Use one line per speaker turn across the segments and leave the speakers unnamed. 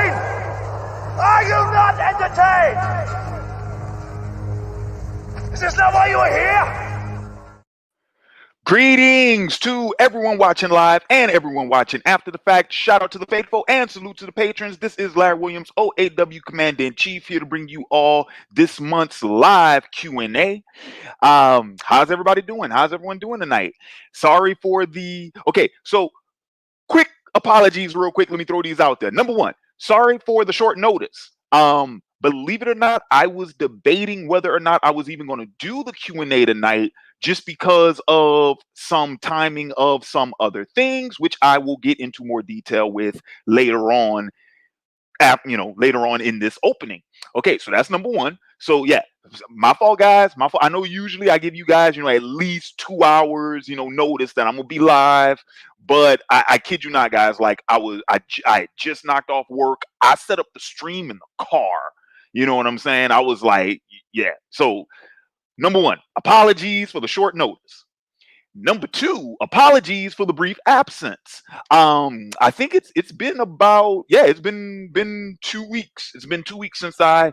entertained? Are you not entertained? Is this not why you are here?
Greetings to everyone watching live and everyone watching after the fact. Shout out to the faithful and salute to the patrons. This is Larry Williams, OAW Commander-in-Chief, here to bring you all this month's live Q&A. How's everybody doing? How's everyone doing tonight? Sorry for the... Okay, so quick apologies real quick. Let me throw these out there. Number one, sorry for the short notice. Believe it or not, I was debating whether or not I was even going to do the Q&A tonight just because of some timing of some other things, which I will get into more detail with later on, later on in this opening. Okay, so that's number one. So yeah, my fault, guys. My fault. I know usually I give you guys, at least 2 hours, notice that I'm gonna be live. But I kid you not, guys. Like I had just knocked off work. I set up the stream in the car. You know what I'm saying? I was like, yeah. So number one, apologies for the short notice. Number two, apologies for the brief absence. I think it's been about it's been 2 weeks. It's been 2 weeks since I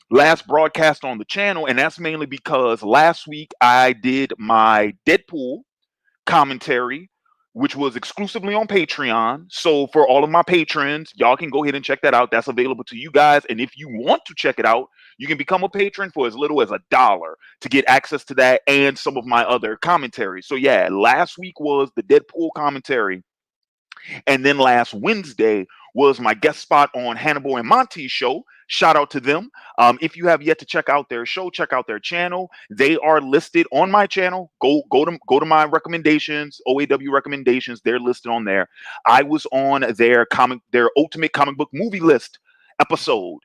last broadcast on the channel, and that's mainly because last week I did my Deadpool commentary, which was exclusively on Patreon. So for all of my patrons, y'all can go ahead and check that out. That's available to you guys. And if you want to check it out, you can become a patron for as little as $1 to get access to that and some of my other commentaries. So yeah, last week was the Deadpool commentary. And then last Wednesday was my guest spot on Hannibal and Monty's show. Shout out to them. If you have yet to check out their show, check out their channel. They are listed on my channel. Go to my recommendations, OAW recommendations. They're listed on there. I was on their ultimate comic book movie list episode,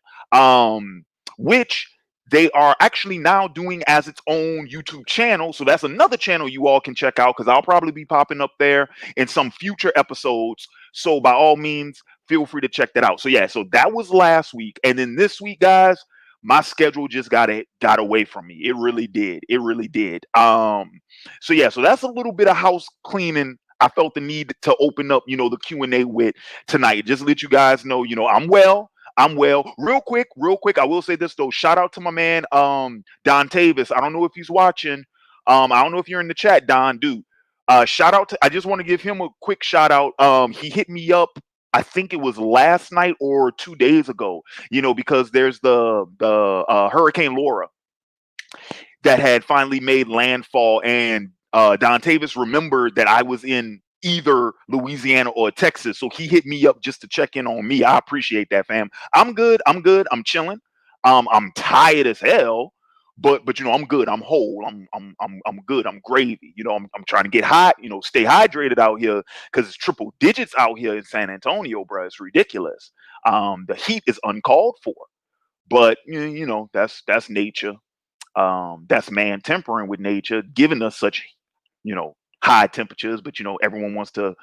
which they are actually now doing as its own YouTube channel. So that's another channel you all can check out because I'll probably be popping up there in some future episodes. So by all means, feel free to check that out. So yeah, so that was last week. And then this week, guys, my schedule just got away from me. It really did. It really did. So yeah, so that's a little bit of house cleaning I felt the need to open up, the Q&A with tonight. Just to let you guys know, I'm well. Real quick. I will say this though. Shout out to my man, Don Tavis. I don't know if he's watching. I don't know if you're in the chat, Don. Dude, shout out to. I just want to give him a quick shout out. He hit me up. I think it was last night or 2 days ago. Because there's the Hurricane Laura that had finally made landfall, and Don Tavis remembered that I was in either Louisiana or Texas. So he hit me up just to check in on me. I appreciate that, fam. I'm good. I'm chilling. I'm tired as hell, but I'm good. I'm whole. I'm good. I'm gravy. I'm trying to get hot, stay hydrated out here because it's triple digits out here in San Antonio, bro. It's ridiculous. The heat is uncalled for. But that's nature. That's man tempering with nature, giving us such, high temperatures, but everyone wants to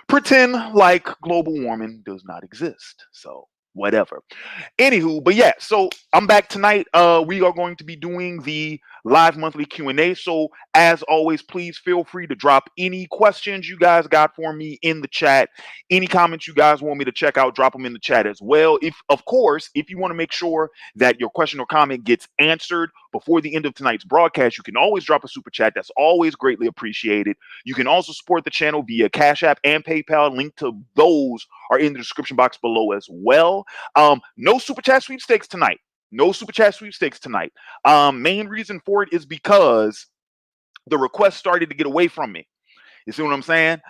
pretend like global warming does not exist. So whatever. Anywho, but yeah, so I'm back tonight. We are going to be doing the live monthly Q&A. So as always, please feel free to drop any questions you guys got for me in the chat. Any comments you guys want me to check out, drop them in the chat as well. If you want to make sure that your question or comment gets answered before the end of tonight's broadcast, you can always drop a super chat. That's always greatly appreciated. You can also support the channel via Cash App and PayPal. Link to those are in the description box below as well. No super chat sweepstakes tonight. Main reason for it is because the requests started to get away from me. You see what I'm saying?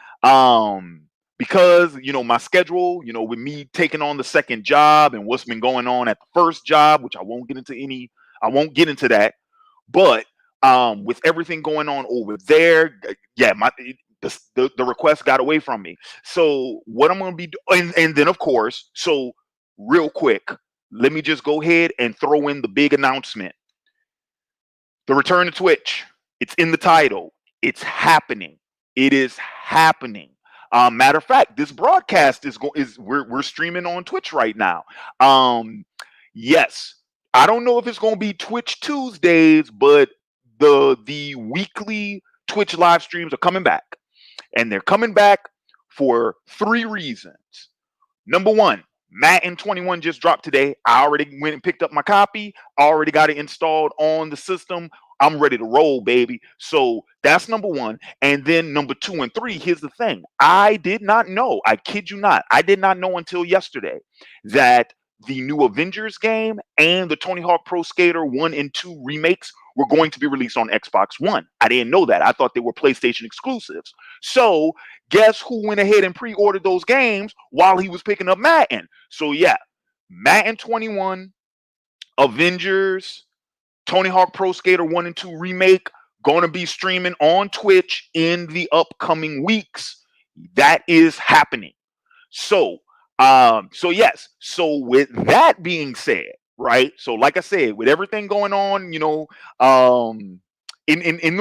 Because my schedule, with me taking on the second job and what's been going on at the first job, which I won't get into that. But with everything going on over there, the request got away from me. So what I'm going to be doing, and then of course, so real quick, let me just go ahead and throw in the big announcement. The return to Twitch. It's in the title. It's happening. It is happening. Matter of fact, this broadcast we're streaming on Twitch right now. Yes, I don't know if it's going to be Twitch Tuesdays, but the weekly Twitch live streams are coming back, and they're coming back for 3 reasons. Number one, Madden 21 just dropped today. I already went and picked up my copy. I already got it installed on the system. I'm ready to roll, baby. So that's number one. And then number two and three, here's the thing. I did not know, I kid you not, I did not know until yesterday that the new Avengers game and the Tony Hawk Pro Skater 1 and 2 remakes were going to be released on Xbox One. I didn't know that. I thought they were PlayStation exclusives. So guess who went ahead and pre-ordered those games while he was picking up Madden? So yeah, Madden 21, Avengers, Tony Hawk Pro Skater 1 and 2 remake going to be streaming on Twitch in the upcoming weeks. That is happening. So, so yes. So with that being said, right? So like I said, with everything going on, in the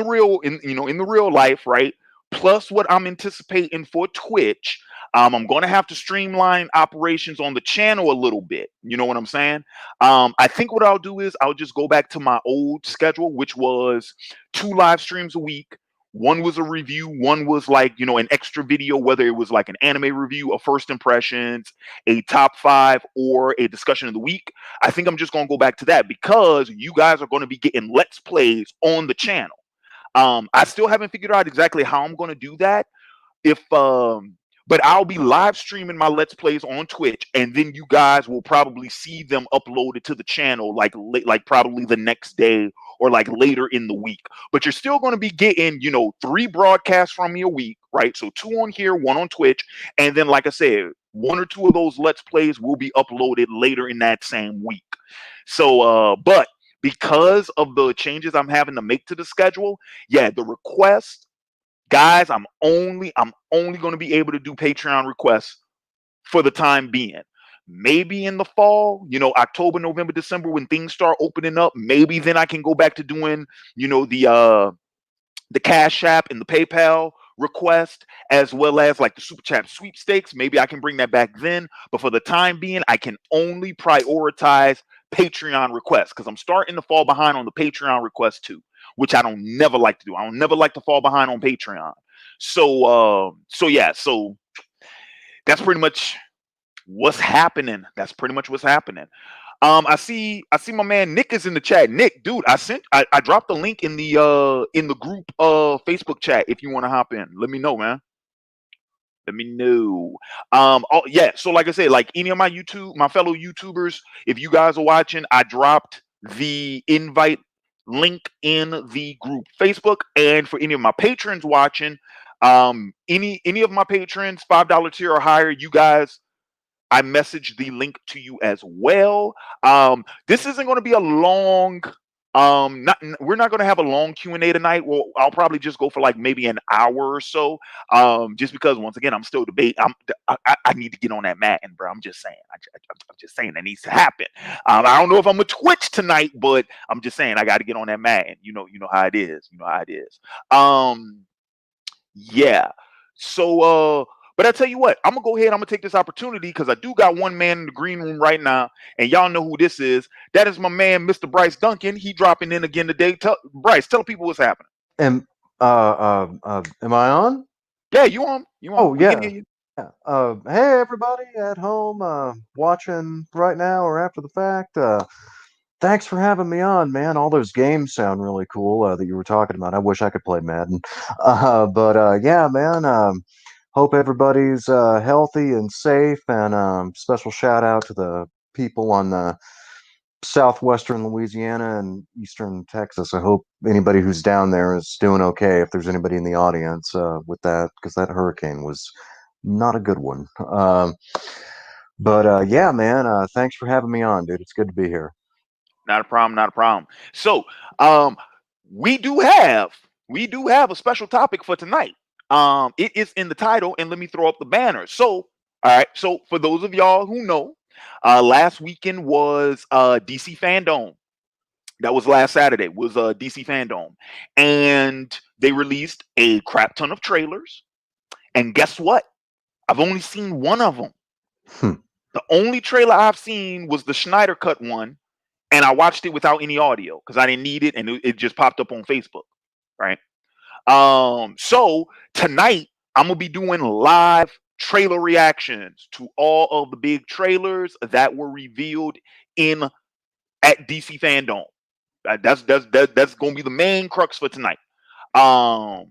real in the real life, right? Plus what I'm anticipating for Twitch, I'm going to have to streamline operations on the channel a little bit. You know what I'm saying? I think what I'll do is I'll just go back to my old schedule, which was 2 live streams a week. One was a review, one was like, an extra video, whether it was like an anime review, a first impressions, a top five, or a discussion of the week. I think I'm just going to go back to that because you guys are going to be getting Let's Plays on the channel. I still haven't figured out exactly how I'm going to do that. If But I'll be live streaming my Let's Plays on Twitch, and then you guys will probably see them uploaded to the channel like probably the next day or like later in the week. But you're still going to be getting 3 broadcasts from me a week, right? So 2 on here, 1 on Twitch, and then like I said, 1 or 2 of those Let's Plays will be uploaded later in that same week. So but because of the changes I'm having to make to the schedule, yeah, the request, guys, I'm only going to be able to do Patreon requests for the time being. Maybe in the fall, October, November, December, when things start opening up, maybe then I can go back to doing, the Cash App and the PayPal request, as well as like the Super Chat sweepstakes. Maybe I can bring that back then. But for the time being, I can only prioritize Patreon requests because I'm starting to fall behind on the Patreon requests too, which I don't never like to do. I don't never like to fall behind on Patreon. So yeah, so that's pretty much what's happening. That's pretty much what's happening. I see my man Nick is in the chat. Nick, dude, I dropped the link in the group Facebook chat if you want to hop in. Let me know, man. Let me know. Oh yeah, so like I said, like any of my fellow YouTubers, if you guys are watching, I dropped the invite link in the group Facebook. And for any of my patrons watching, any of my patrons, $5 tier or higher, you guys, I messaged the link to you as well. This isn't going to be a long. We're not going to have a long Q&A tonight. Well, I'll probably just go for like maybe an hour or so. Just because once again, I'm still debating. I need to get on that Madden, bro. I'm just saying. I'm just saying that needs to happen. I don't know if I'm a Twitch tonight, but I'm just saying I got to get on that Madden. You know how it is. You know how it is. Yeah. So but I tell you what, I'm gonna go ahead. I'm gonna take this opportunity because I do got one man in the green room right now, and y'all know who this is. That is my man, Mr. Bryce Duncan. He dropping in again today. Bryce, tell people what's happening.
Am I on?
Yeah, you on? You on?
Oh
We can
yeah,
hear you.
yeah. Hey everybody at home, watching right now or after the fact. Thanks for having me on, man. All those games sound really cool that you were talking about. I wish I could play Madden. But yeah, man. Hope everybody's healthy and safe. And special shout out to the people on the southwestern Louisiana and eastern Texas. I hope anybody who's down there is doing okay. If there's anybody in the audience with that, because that hurricane was not a good one. But yeah, man. Thanks for having me on, dude. It's good to be here.
Not a problem. Not a problem. So, um, we do have a special topic for tonight. It is in the title, and let me throw up the banner. So, all right. So, for those of y'all who know, last weekend was DC Fandome. That was last Saturday. Was DC Fandome, and they released a crap ton of trailers. And guess what? I've only seen one of them.
Hmm.
The only trailer I've seen was the Schneider cut one, and I watched it without any audio because I didn't need it, and it just popped up on Facebook, right? So tonight I'm gonna be doing live trailer reactions to all of the big trailers that were revealed in at DC Fandome. That's gonna be the main crux for tonight. Um,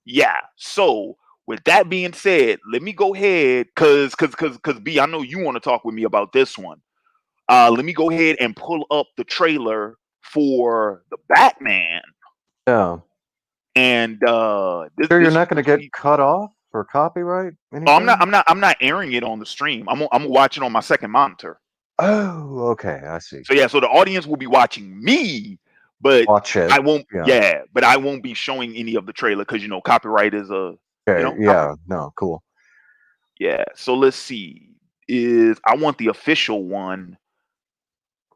yeah. So with that being said, let me go ahead, cause B, I know you want to talk with me about this one. Let me go ahead and pull up the trailer for the Batman,
Yeah.
and this
Sure, you're
this
not going to
used to
get
be.
cut off for copyright?
Oh, I'm not.
Anything?
I'm not airing it on the stream. I'm gonna watch it on my second monitor.
Oh, okay. I see.
So yeah, so the audience will be watching me, but
Watch it.
I won't.
Yeah.
Yeah, but I won't be showing any of the trailer because copyright is
Okay.
copyright.
Yeah. No. Cool.
Yeah. So let's see. Is I want the official one.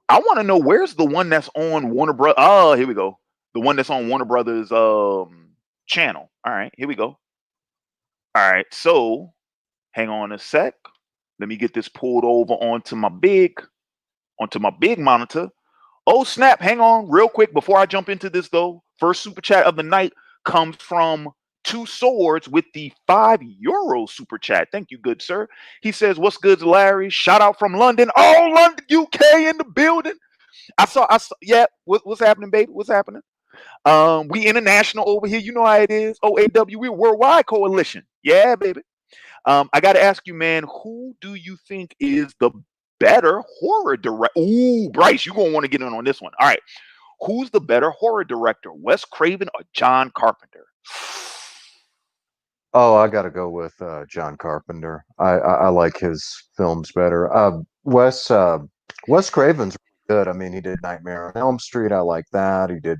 I want to know where's the one that's on Warner Bros. Oh, here we go. The one that's on Warner Brothers channel. All right, here we go. All right. So hang on a sec. Let me get this pulled over onto my big monitor. Oh snap! Hang on, real quick before I jump into this though. First super chat of the night comes from Two Swords with the €5 super chat. Thank you, good sir. He says, "What's good, Larry? Shout out from London. Oh, London, UK in the building. I saw. Yeah, what's happening, baby? What's happening? We international over here. You know how it is. OAW, we're worldwide coalition. Yeah, baby. I got to ask you, man, who do you think is the better horror director? Ooh, Bryce, you gonna want to get in on this one. All right, who's the better horror director, Wes Craven or John Carpenter?
Oh, I got to go with John Carpenter. I like his films better. Wes Craven's really good. I mean, he did Nightmare on Elm Street. I like that. He did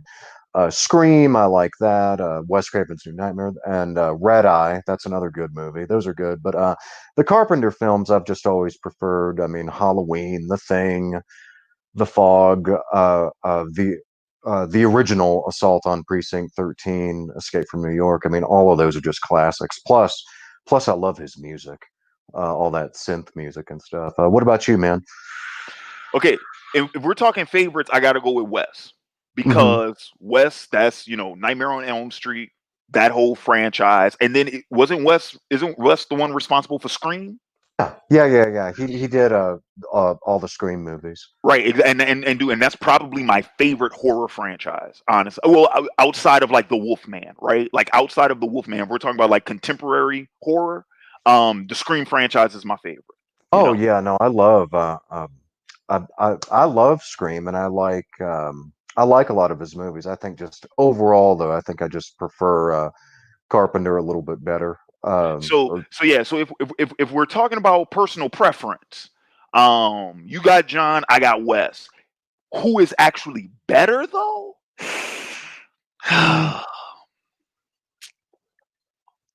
Scream. I like that. Wes Craven's New Nightmare and Red Eye. That's another good movie. Those are good. But the Carpenter films I've just always preferred. I mean, Halloween, The Thing, The Fog, the original Assault on Precinct 13, Escape from New York. I mean, all of those are just classics. Plus, I love his music, all that synth music and stuff. What about you, man?
Okay, if we're talking favorites, I got to go with Wes
Hmm.
because Wes, that's Nightmare on Elm Street, that whole franchise, and then isn't Wes the one responsible for Scream?
Yeah. He did all the Scream movies.
Right, and that's probably my favorite horror franchise, honestly. Well, outside of like the Wolfman, right? Like outside of the Wolfman, if we're talking about like contemporary horror. The Scream franchise is my favorite. You
Oh
know,
yeah, no, I love I love Scream, and I like a lot of his movies. I think just overall, though, I think I just prefer Carpenter a little bit better.
so yeah, so if we're talking about personal preference, you got John, I got Wes. Who is actually better though?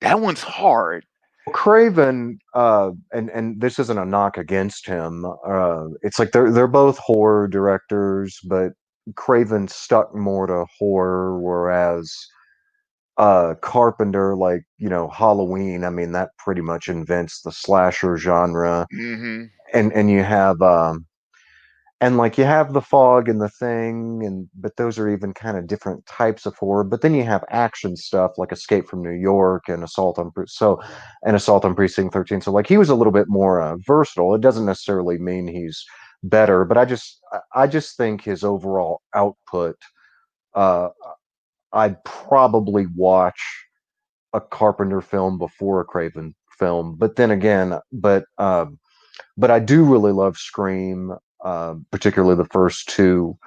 That one's hard.
Craven, and this isn't a knock against him. It's like they're both horror directors, but Craven stuck more to horror, whereas Carpenter, like Halloween. I mean, that pretty much invents the slasher genre,
Hmm.
and you have and like you have the fog and the thing, and but those are even kind of different types of horror. But then you have action stuff like Escape from New York and Assault on Precinct 13. So like he was a little bit more versatile. It doesn't necessarily mean he's better, but I just think his overall output. Uh, I'd probably watch a Carpenter film before a Craven film, but then again, but I do really love Scream, particularly the first two.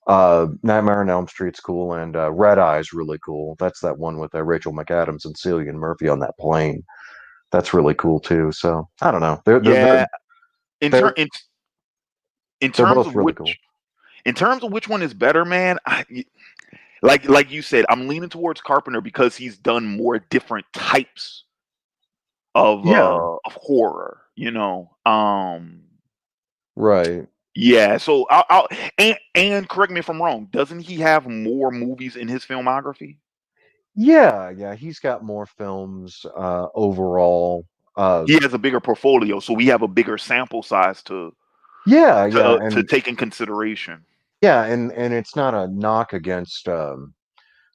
Nightmare on Elm Street's cool, and Red Eye's really cool. That's that one with Rachel McAdams and Cillian Murphy on that plane. That's really cool too. So I don't know.
Yeah, in ter-
They're
in in
they're
terms
both
of
really cool.
which one is better, man. Like you said, I'm leaning towards Carpenter because he's done more different types
Yeah,
of horror.
right.
Yeah. So and correct me if I'm wrong. Doesn't he have more movies in his filmography?
Yeah. He's got more films overall. Uh,
He has a bigger portfolio, so we have a bigger sample size
yeah,
to
yeah,
uh, to
and
take in consideration.
yeah, and it's not a knock against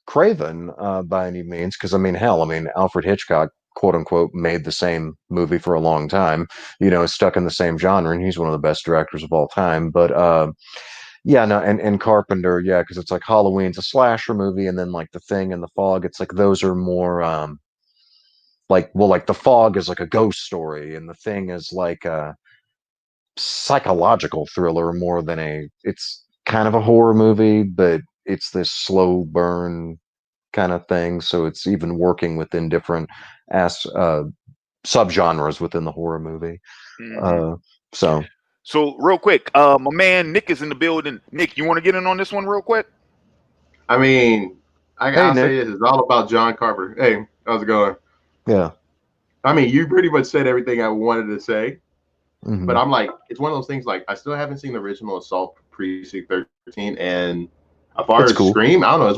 Craven by any means, because I mean, hell, I mean, Alfred Hitchcock quote unquote made the same movie for a long time, is stuck in the same genre, and he's one of the best directors of all time. But yeah, no, and Carpenter, yeah, because it's like Halloween's a slasher movie, and then like The Thing and The Fog, it's like those are more like, well, like The Fog is like a ghost story, and The Thing is like a psychological thriller more than it's kind of a horror movie, but it's this slow burn kind of thing. So it's even working within different as subgenres within the horror movie.
Hmm.
Uh, so
So real quick, my man Nick is in the building. Nick, you want to get in on this one real quick?
I mean,
hey,
I'll
Nick.
say this: it's all about John Carpenter. Hey, how's it going?
Yeah.
I mean, you pretty much said everything I wanted to say, but
Hmm.
I'm like, it's one of those things. Like, I still haven't seen the original Assault Precinct 13, and as far
It's
as
cool.
Scream, I don't know.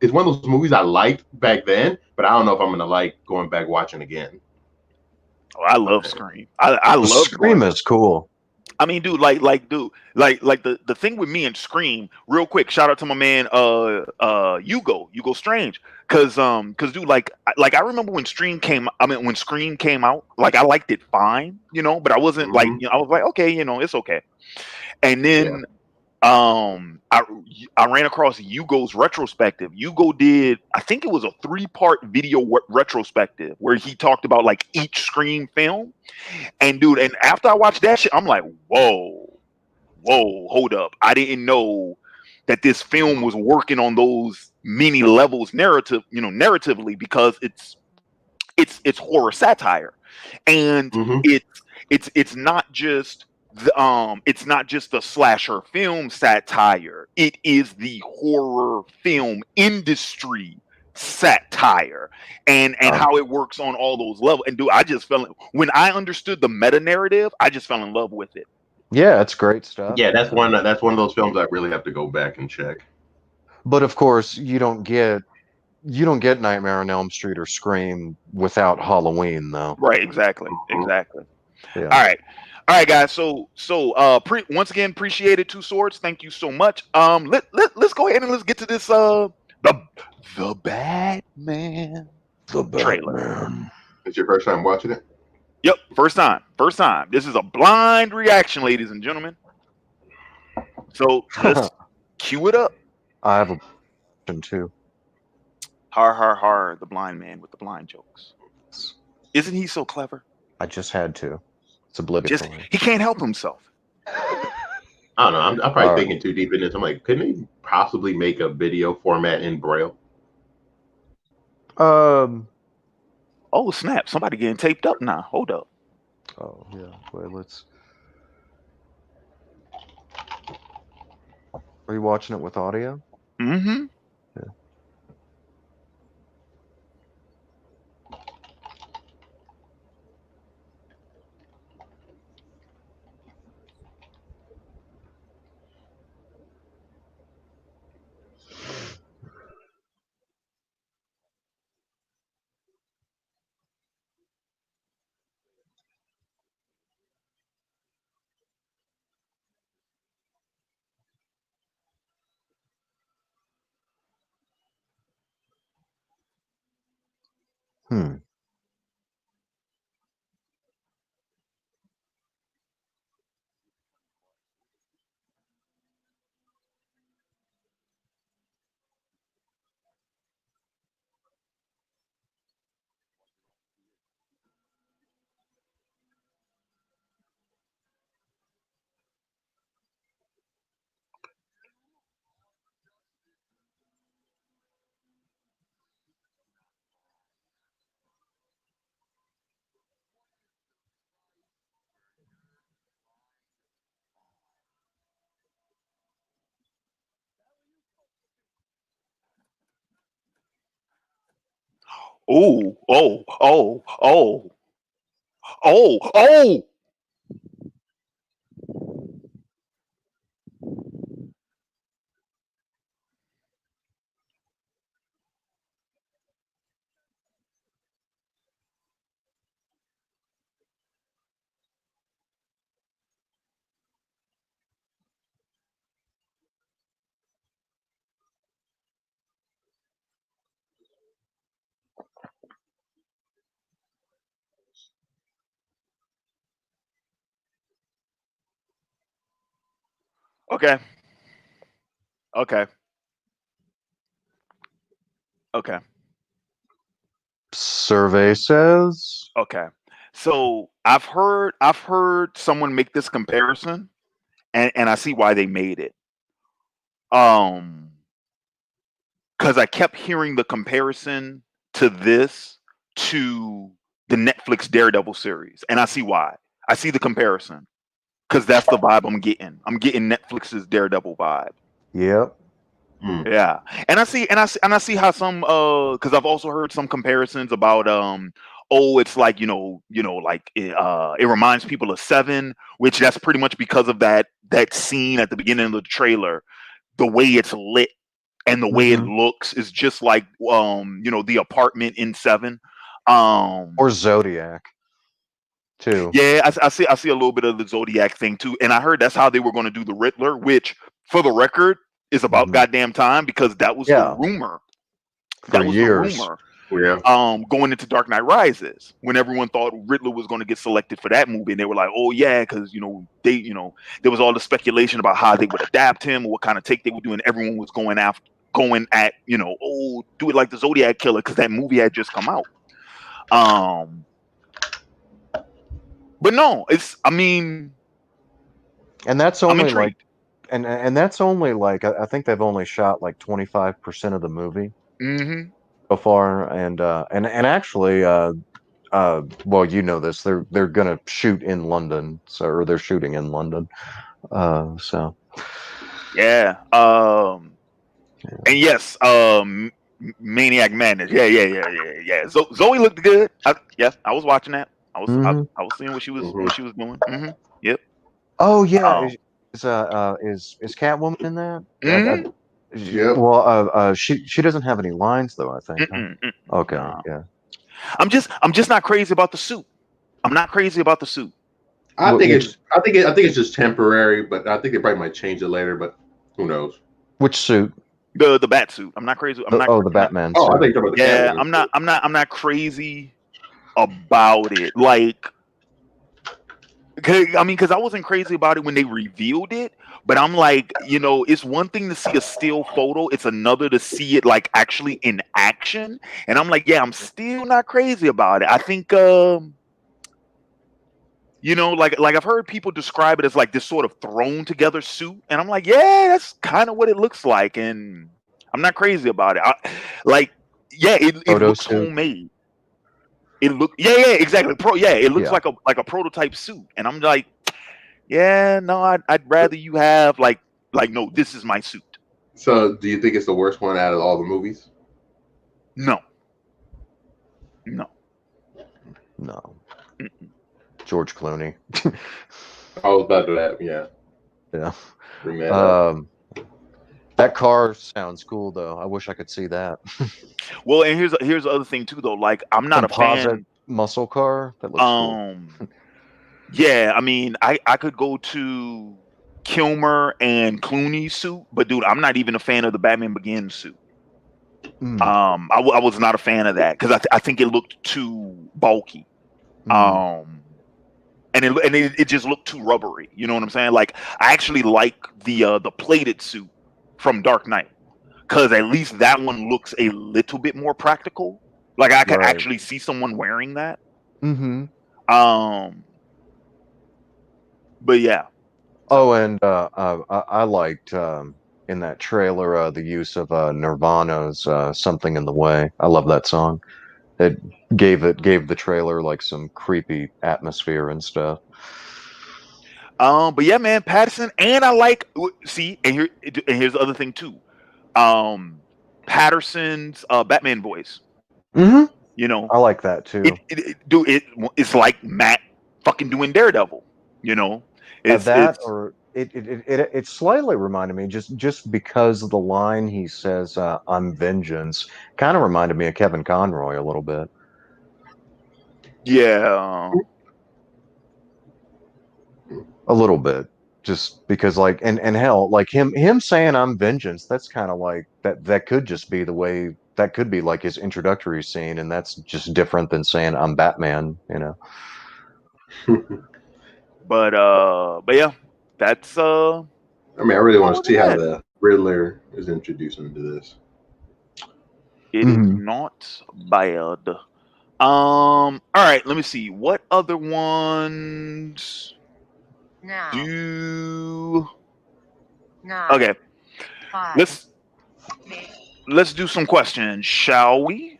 It's one of those movies I liked back then, but I don't know if I'm gonna like going back watching again.
Oh, I love
But,
Scream. I love going.
Scream is cool.
I mean, dude, dude, like the thing with me and Scream, real quick, shout out to my man, Hugo Strange, cause dude, like I remember when when Scream came out, like I liked it fine, but I wasn't like,
mm-hmm,
I was like, okay, it's okay, and
yeah.
then I I ran across Hugo's retrospective. Hugo did, I think it was a 3-part video retrospective where he talked about like each Scream film. And dude, and after I watched that shit, I'm like, whoa, hold up. I didn't know that this film was working on those many levels narratively, because it's horror satire. And
Mm-hmm.
it's it's not just it's not just the slasher film satire. It is the horror film industry satire, and
Um,
how it works on all those levels. And dude, I just when I understood the meta narrative, I just fell in love with it.
yeah, it's great stuff.
Yeah, that's one of those films I really have to go back and check.
But of course, you don't get Nightmare on Elm Street or Scream without Halloween, though.
Right, exactly,
Mhm.
exactly.
Yeah.
All right. All right, guys. Once again, appreciated Two Swords. Thank you so much. Let's go ahead and let's get to this the Batman
The
trailer.
Batman.
It's your first time watching it?
Yep, first time. First time. This is a blind reaction, ladies and gentlemen. So let's cue it up.
I have a question too.
Har har har, the blind man with the blind jokes. Isn't he so clever?
I just had to. It's
Just
obligatory.
he can't help himself.
I don't know. I'm probably
All right.
thinking too deep in this. I'm like, couldn't they possibly make a video format in Braille?
Um.
Oh snap! Somebody getting taped up now. Hold up.
Oh yeah. Wait. Let's. Are you watching it with audio?
Mm-hmm.
Yeah. Hmm.
Oh, oh. Okay. Okay. Okay.
Survey says.
Okay. So I've heard someone make this comparison, and I see why they made it. Um, because I kept hearing the comparison to this to the Netflix Daredevil series, and I see why. I see the comparison because that's the vibe I'm getting. I'm getting Netflix's Daredevil vibe.
Yep.
Hmm.
Yeah, and I see how some because I've also heard some comparisons about oh, it's like like it reminds people of Seven, which that's pretty much because of that scene at the beginning of the trailer. The way it's lit and the way it
Hmm.
looks is just like the apartment in Seven. um
Or Zodiac too.
yeah, I see a little bit of the Zodiac thing too, and I heard that's how they were going to do the Riddler, which for the record is about
Hmm.
goddamn time because that was the
Yeah,
rumor.
for
That was the
years.
rumor
Yeah.
going into Dark Knight Rises when everyone thought Riddler was going to get selected for that movie, and they were like, "Oh yeah," because there was all the speculation about how they would adapt him or what kind of take they would do, and everyone was going at oh, do it like the Zodiac Killer because that movie had just come out. Um, but no,
And that's
I'm
only like,
intrigued.
and that's only like, I think they've only shot like 25% of the movie
Hmm.
so far, and actually, well, you know this, they're gonna shoot in London, so or they're shooting in London, so
Yeah. And yes, Maniac Madness. Yeah, yeah, yeah, yeah, yeah. Zoe looked good. Yeah, I was watching that. I was I,
hmm.
I was seeing
Hmm.
what she was doing. Yep.
Oh yeah,
Um.
is Catwoman in that?
Mm-hmm.
Yep.
Well, she doesn't have any lines though, I think, huh?
Mm-mm, mm-mm,
Okay,
nah.
yeah.
I'm just not crazy about the suit. I'm not crazy about the suit.
Which
I think it's just temporary, but I think they probably might change it later. But who knows?
which suit?
The bat suit. I'm not crazy. I'm
The,
not.
oh, the
I'm not.
Batman
Oh, I
suit.
think you're talking about the
Yeah.
Catwoman.
I'm not crazy about it. Like, because I wasn't crazy about it when they revealed it, but I'm like, it's one thing to see a still photo, it's another to see it like actually in action. And I'm like, yeah, I'm still not crazy about it. I think, like I've heard people describe it as like this sort of thrown together suit, and I'm like, yeah, that's kind of what it looks like, and I'm not crazy about it. Like, yeah, it
Photo
looks
suit.
homemade. Yeah, exactly. It looks
Yeah.
like a prototype suit, and I'm like, yeah, no, I'd rather you have like no, this is my suit.
So, do you think it's the worst one out of all the movies?
No, no.
No.
Mm-mm.
George Clooney.
I was about to that. Yeah,
Yeah.
bring that up.
That car sounds cool though. I wish I could see that.
Well, and here's the other thing too, though. Like, I'm not a
Composite
fan.
muscle car. That looks cool.
Um, yeah, I mean, I could go to Kilmer and Clooney's suit, but dude, I'm not even a fan of the Batman Begins suit.
Mm,
I was not a fan of that because I think it looked too bulky.
mm,
Um, and it just looked too rubbery. You know what I'm saying? Like, I actually like the plated suit from Dark Knight because at least that one looks a little bit more practical. Like, I could
right.
actually see someone wearing that.
Mm-hmm.
Um, but yeah,
Oh,
so
and I liked in that trailer the use of Nirvana's "Something in the Way." I love that song. It gave the trailer like some creepy atmosphere and stuff.
but yeah, man, Patterson, and I like see, and here's the other thing too. Patterson's Batman voice.
Hmm.
You know,
I like that
it,
too.
it, it do it. It's like Matt fucking doing Daredevil. You know,
That
it's
or it slightly reminded me just because of the line he says, "I'm vengeance," kind of reminded me of Kevin Conroy a little bit.
yeah.
A little bit, just because like and hell, like him saying "I'm vengeance," that's kind of like that could just be the way that could be like his introductory scene, and that's just different than saying "I'm Batman," you know.
But yeah, that's
I mean, I really want
look
to see
at
how
that.
the Riddler is introduced into this.
It is
Mhm.
not bad. All right, let me see. What other ones do? Okay, let's let's do some questions, shall we?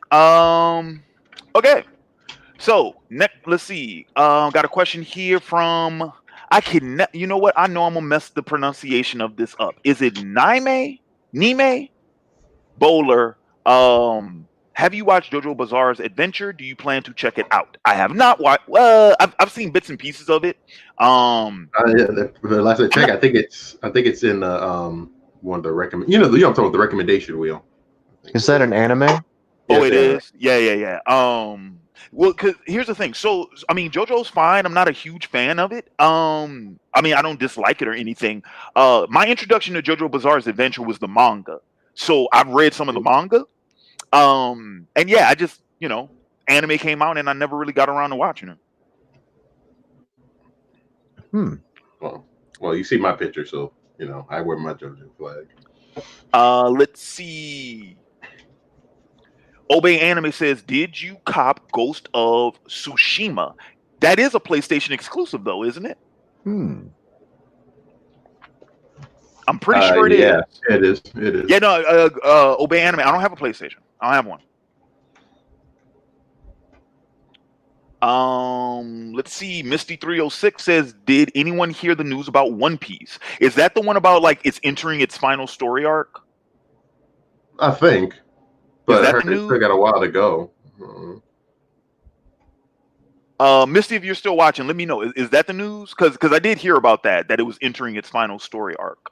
Okay. So next, let's see. Got a question here from. You know what? I know I'm gonna mess the pronunciation of this up. Is it Nime Bowler? Have you watched JoJo Bizarre's Adventure? Do you plan to check it out? I have not watched. Well, I've seen bits and pieces of it.
Yeah, the last I
I'm
checked,
not.
I think it's in the one of the recommend. You know, I'm talking about the recommendation wheel. I think
Is that an anime?
Oh,
yes,
it
anime.
is. Yeah, yeah, yeah. Well, cause here's the thing. So, I mean, JoJo's fine. I'm not a huge fan of it. I mean, I don't dislike it or anything. My introduction to JoJo Bizarre's Adventure was the manga. So I've read some of the manga. And yeah, I just, anime came out and I never really got around to watching it.
Hmm.
Well, you see my picture, so I wear my JoJo flag.
Let's see. Obey Anime says, "Did you cop Ghost of Tsushima? That is a PlayStation exclusive, though, isn't it?
Hmm.
I'm pretty sure it
Yeah,
is.
it is. It is.
Yeah, no, Obey Anime. I don't have a PlayStation. I don't have one. Let's see. Misty306 says, "Did anyone hear the news about One Piece? Is that the one about like it's entering its final story arc?
I think,
Is
but I
that the
heard they
news?
still got a while to go.
Misty, if you're still watching, let me know. Is that the news? Because I did hear about that it was entering its final story arc.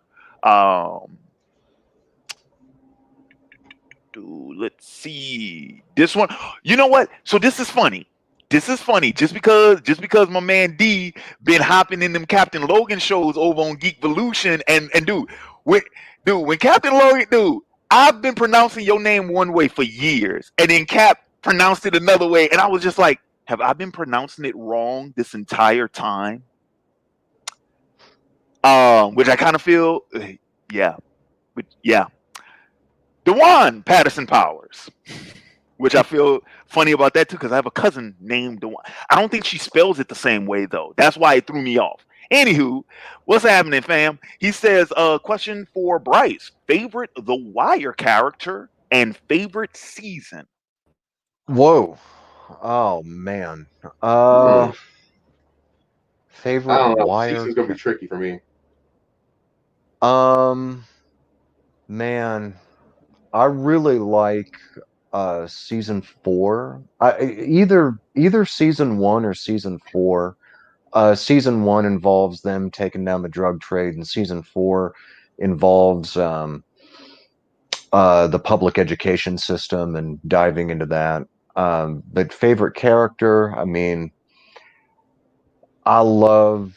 Let's see this one. You know what? So this is funny. This is funny. Just because my man D been hopping in them Captain Logan shows over on Geekvolution and when Captain Logan, I've been pronouncing your name one way for years, and then Cap pronounced it another way, and I was just like, have I been pronouncing it wrong this entire time? Which I kind of feel, yeah, yeah. Dewan Patterson Powers, which I feel funny about that too, because I have a cousin named Dewan. I don't think she spells it the same way though. That's why it threw me off. Anywho, what's happening, fam? He says, question for Bryce: favorite The Wire character and favorite season.
Whoa. Oh man.
Hmm. I
Favorite
don't know.
wire.
Season's gonna be tricky for me.
Um. Man, I really like season 4. Either season 1 or season 4. Season 1 involves them taking down the drug trade, and season 4 involves the public education system and diving into that. But favorite character, I mean, I love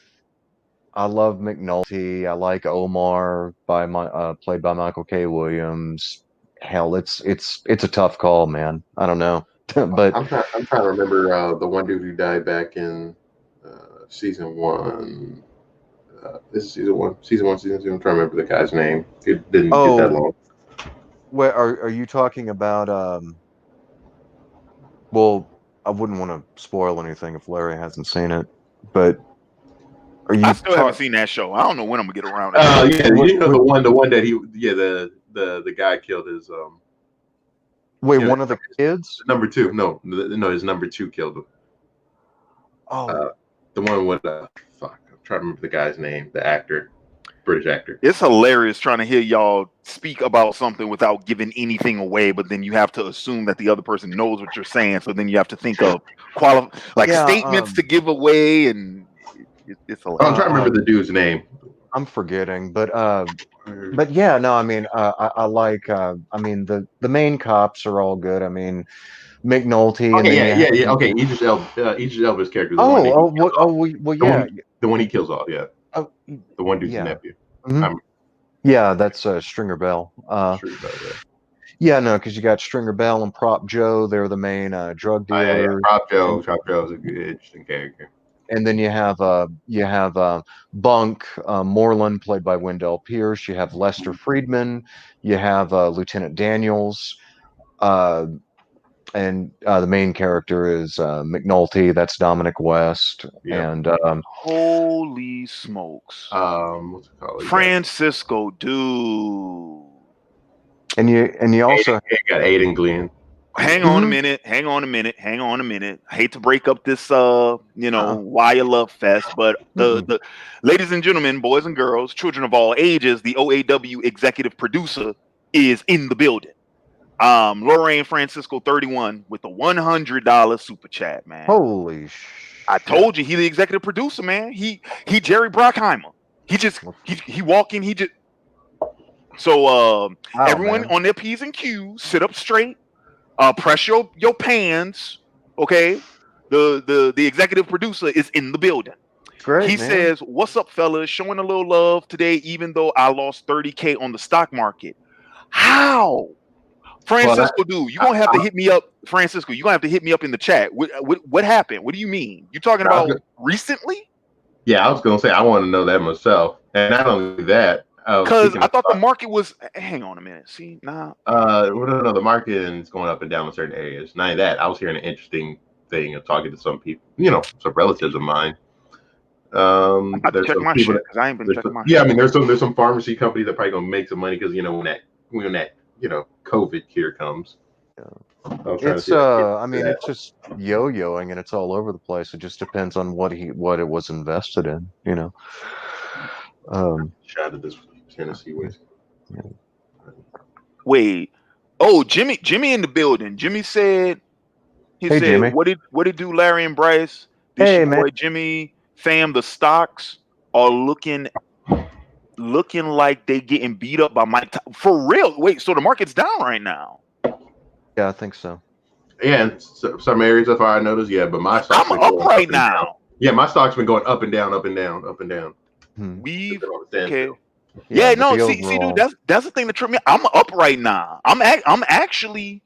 I love McNulty. I like Omar played by Michael K. Williams. Hell, it's a tough call, man. I don't know, but
I'm trying to remember the one dude who died back in season one. This is season one. Season one, season two. I'm trying to remember the guy's name. It didn't get that
oh,
long.
where are you talking about? Well, I wouldn't want to spoil anything if Larry hasn't seen it, but are
I
you
still haven't seen that show. I don't know when I'm gonna get around to that.
Yeah,
what,
you know
what,
the one that the guy killed his
wait,
you know
one of the kids?
number two. No, his number two killed him.
Oh,
The one with fuck. I'm trying to remember the guy's name. The actor, British actor.
It's hilarious trying to hear y'all speak about something without giving anything away, but then you have to assume that the other person knows what you're saying. So then you have to think of
yeah.
statements to give away, and it's
Oh, I'm trying to
hilarious.
remember the dude's name.
I'm forgetting, but yeah, no, I mean, I like, I mean, the main cops are all good. I mean, McNulty, and
Okay,
then
yeah. Okay, Idris Elba's character,
well,
the
yeah,
one, the one he kills off. Yeah,
oh,
the one dude's
yeah,
nephew.
mhm.
I'm
Yeah, that's Stringer Bell.
sure about that.
Yeah, no, because you got Stringer Bell and Prop Joe. They're the main drug
Yeah.
dealers,
Prop
and
Joe. Prop Joe is a good, interesting character.
and then you have Bunk Moreland, played by Wendell Pierce. You have Lester Friedman. You have Lieutenant Daniels, and the main character is McNulty. That's Dominic West,
Yep.
and
Holy smokes.
What's it called?
Francisco, dude.
and you also
got Aiden Glenn.
Hang on a minute. I hate to break up this why you love fest, but the ladies and gentlemen, boys and girls, children of all ages, the OAW executive producer is in the building. Lorraine Francisco 31 with the $100 super chat, man.
holy
I told you, he the executive producer, man. He Jerry Brockheimer. He walk in, so everyone
man.
on their P's and Q's, sit up straight, press your pants, okay? The executive producer is in the building.
Great,
he
man.
says, "What's up, fellas? Showing a little love today, even though I lost 30K on the stock market. How?" Francisco, dude, you're gonna have to hit me up. Francisco, you're gonna have to hit me up in the chat. What happened? What do you mean? You talking about recently?
Yeah, I was gonna say I want to know that myself, and not only that,
because I thought the market was. Hang on a minute. See, nah.
The market is going up and down in certain areas. Not only that, I was hearing an interesting thing of talking to some people, some relatives of mine. There's
check
some
my
people
shit because I ain't been checking my shit.
Yeah, I mean, there's some pharmacy companies that probably gonna make some money because when that COVID cure comes.
It's it's just yo-yoing and it's all over the place. It just depends on what it was invested in,
Shot of this Tennessee whiskey.
Wait, Jimmy in the building. Jimmy said,
Jimmy.
what did do, Larry and Bryce? This
Hey,
your
man.
boy Jimmy, fam. The stocks are looking like they getting beat up by Mike. For real? Wait, so the market's down right now?
Yeah, I think so.
Yeah, and some areas of I noticed. Yeah, but my stock's
I'm up right now.
Yeah, my stock's been going up and down, up and down, up and down.
We've okay.
Yeah,
no, see, dude, that's the thing that tripped me. I'm up right now. I'm actually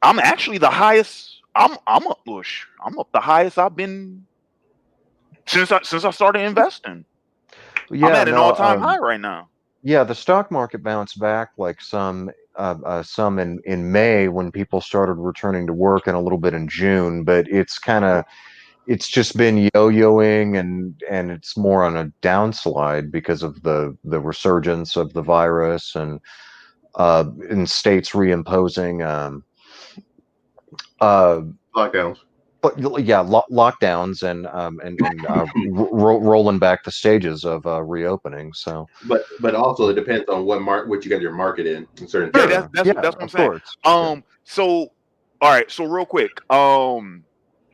the highest. I'm up the highest I've been since I started investing.
Yeah,
I'm at an all-time high right now.
Yeah, the stock market bounced back like some in May when people started returning to work, and a little bit in June, but it's just been yo-yoing and it's more on a downslide because of the resurgence of the virus and in states reimposing
lockdowns.
But yeah, lockdowns and rolling back the stages of reopening. So,
but also it depends on what you got your market in certain.
Yeah, that's what I'm saying.
Course.
So all right, so real quick,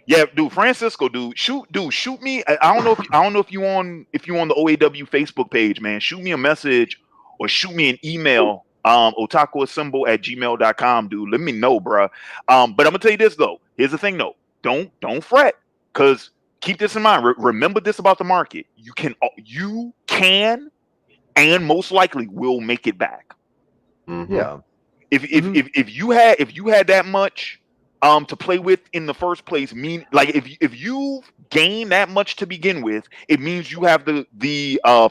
yeah, dude, Francisco, dude, shoot me. I don't know if you on the OAW Facebook page, man. Shoot me a message or shoot me an email. otakuassemble@gmail.com, dude. Let me know, bruh. But I'm gonna tell you this though. Here's the thing though. Don't fret, because keep this in mind. Remember this about the market. You can and most likely will make it back.
Mm-hmm.
Yeah.
If you had that much to play with in the first place, if you gain that much to begin with, it means you have the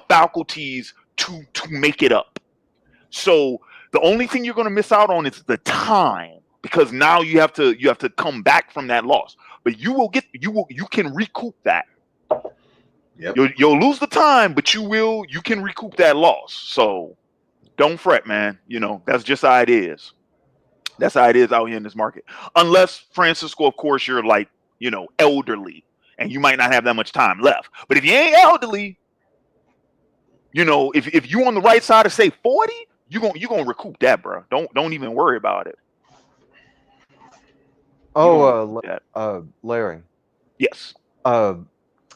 faculties to make it up. So the only thing you're going to miss out on is the time, because now you have to come back from that loss. But you can recoup that.
Yep.
You'll lose the time, but you can recoup that loss. So don't fret, man. That's just how it is. That's how it is out here in this market. Unless, Francisco, of course, you're elderly and you might not have that much time left. But if you ain't elderly, if you on the right side of say 40, you're gonna recoup that, bro. Don't even worry about it.
Larry.
Yes.
Can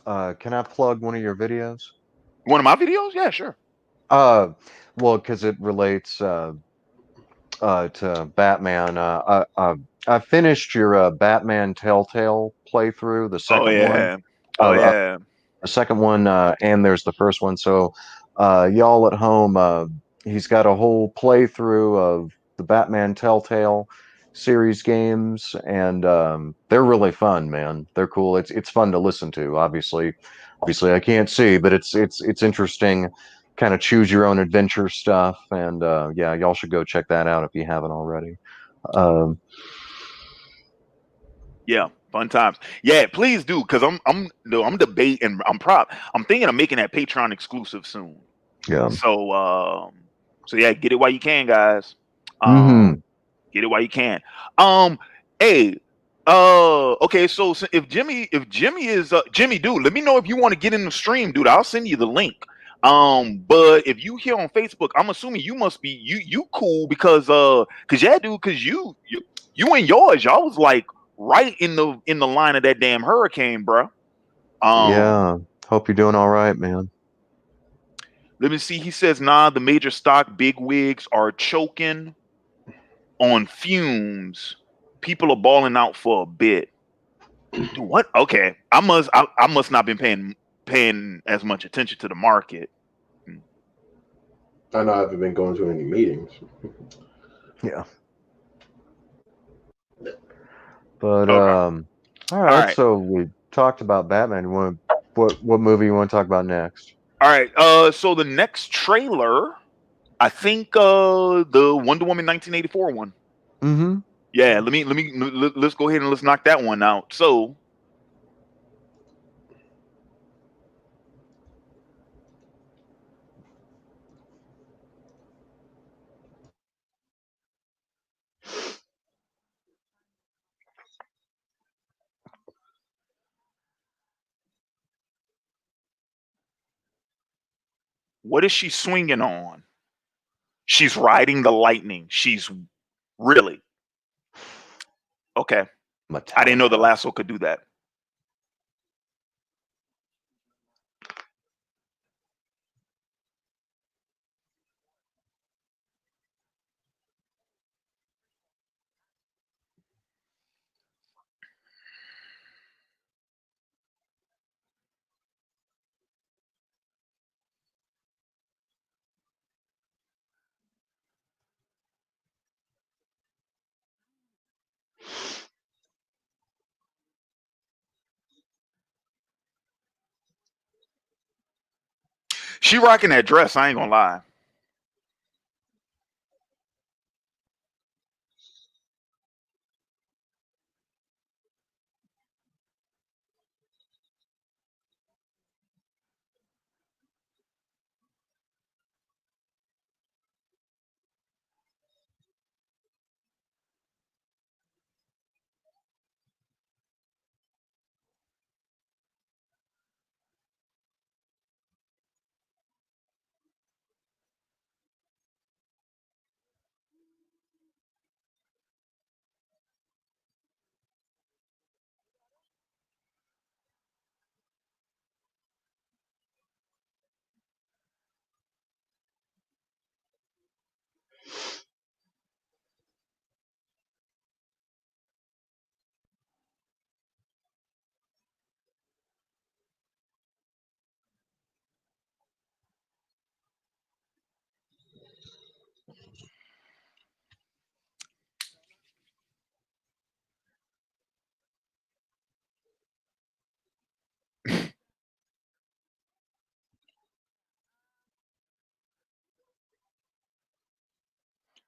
I plug one of your videos?
One of my videos? Yeah, sure.
Well, because it relates to Batman. I finished your Batman Telltale playthrough, the second one. The second one, and there's the first one. So, y'all at home, he's got a whole playthrough of the Batman Telltale, series games, and they're really fun, man. They're cool. It's fun to listen to. Obviously, I can't see, but it's interesting. Kind of choose your own adventure stuff, and yeah, y'all should go check that out if you haven't already. Um,
Yeah, fun times. Yeah, please do, because I'm debating. I'm thinking of making that Patreon exclusive soon.
yeah.
So yeah, get it while you can, guys.
Hmm.
Get it while you can. Hey, okay. So if Jimmy is Jimmy, dude, let me know if you want to get in the stream, dude. I'll send you the link. But if you here on Facebook, I'm assuming you must be you cool because yeah, dude, because you and yours, y'all was like right in the line of that damn hurricane, bro.
Yeah. Hope you're doing all right, man.
Let me see. He says, nah, the major stock bigwigs are choking on fumes. People are balling out for a bit. Dude, what? Okay, I must not been paying as much attention to the market.
I know I haven't been going to any meetings.
Yeah. But
Okay,
all
all
right.
right,
So we talked about Batman. What movie you want to talk about next?
all right. So the next trailer, I think, the Wonder Woman 1984 one.
Mm-hmm.
Yeah, let's go ahead and let's knock that one out. So. What is she swinging on? She's riding the lightning. She's really okay. I didn't know the
Metallica.
lasso could do that. She rocking that dress. I ain't gonna lie.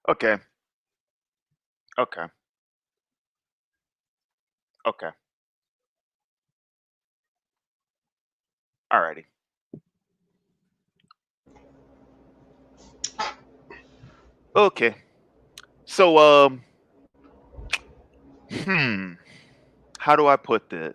Okay. Okay. Okay. Alrighty. Okay. So hmm. How do I put this?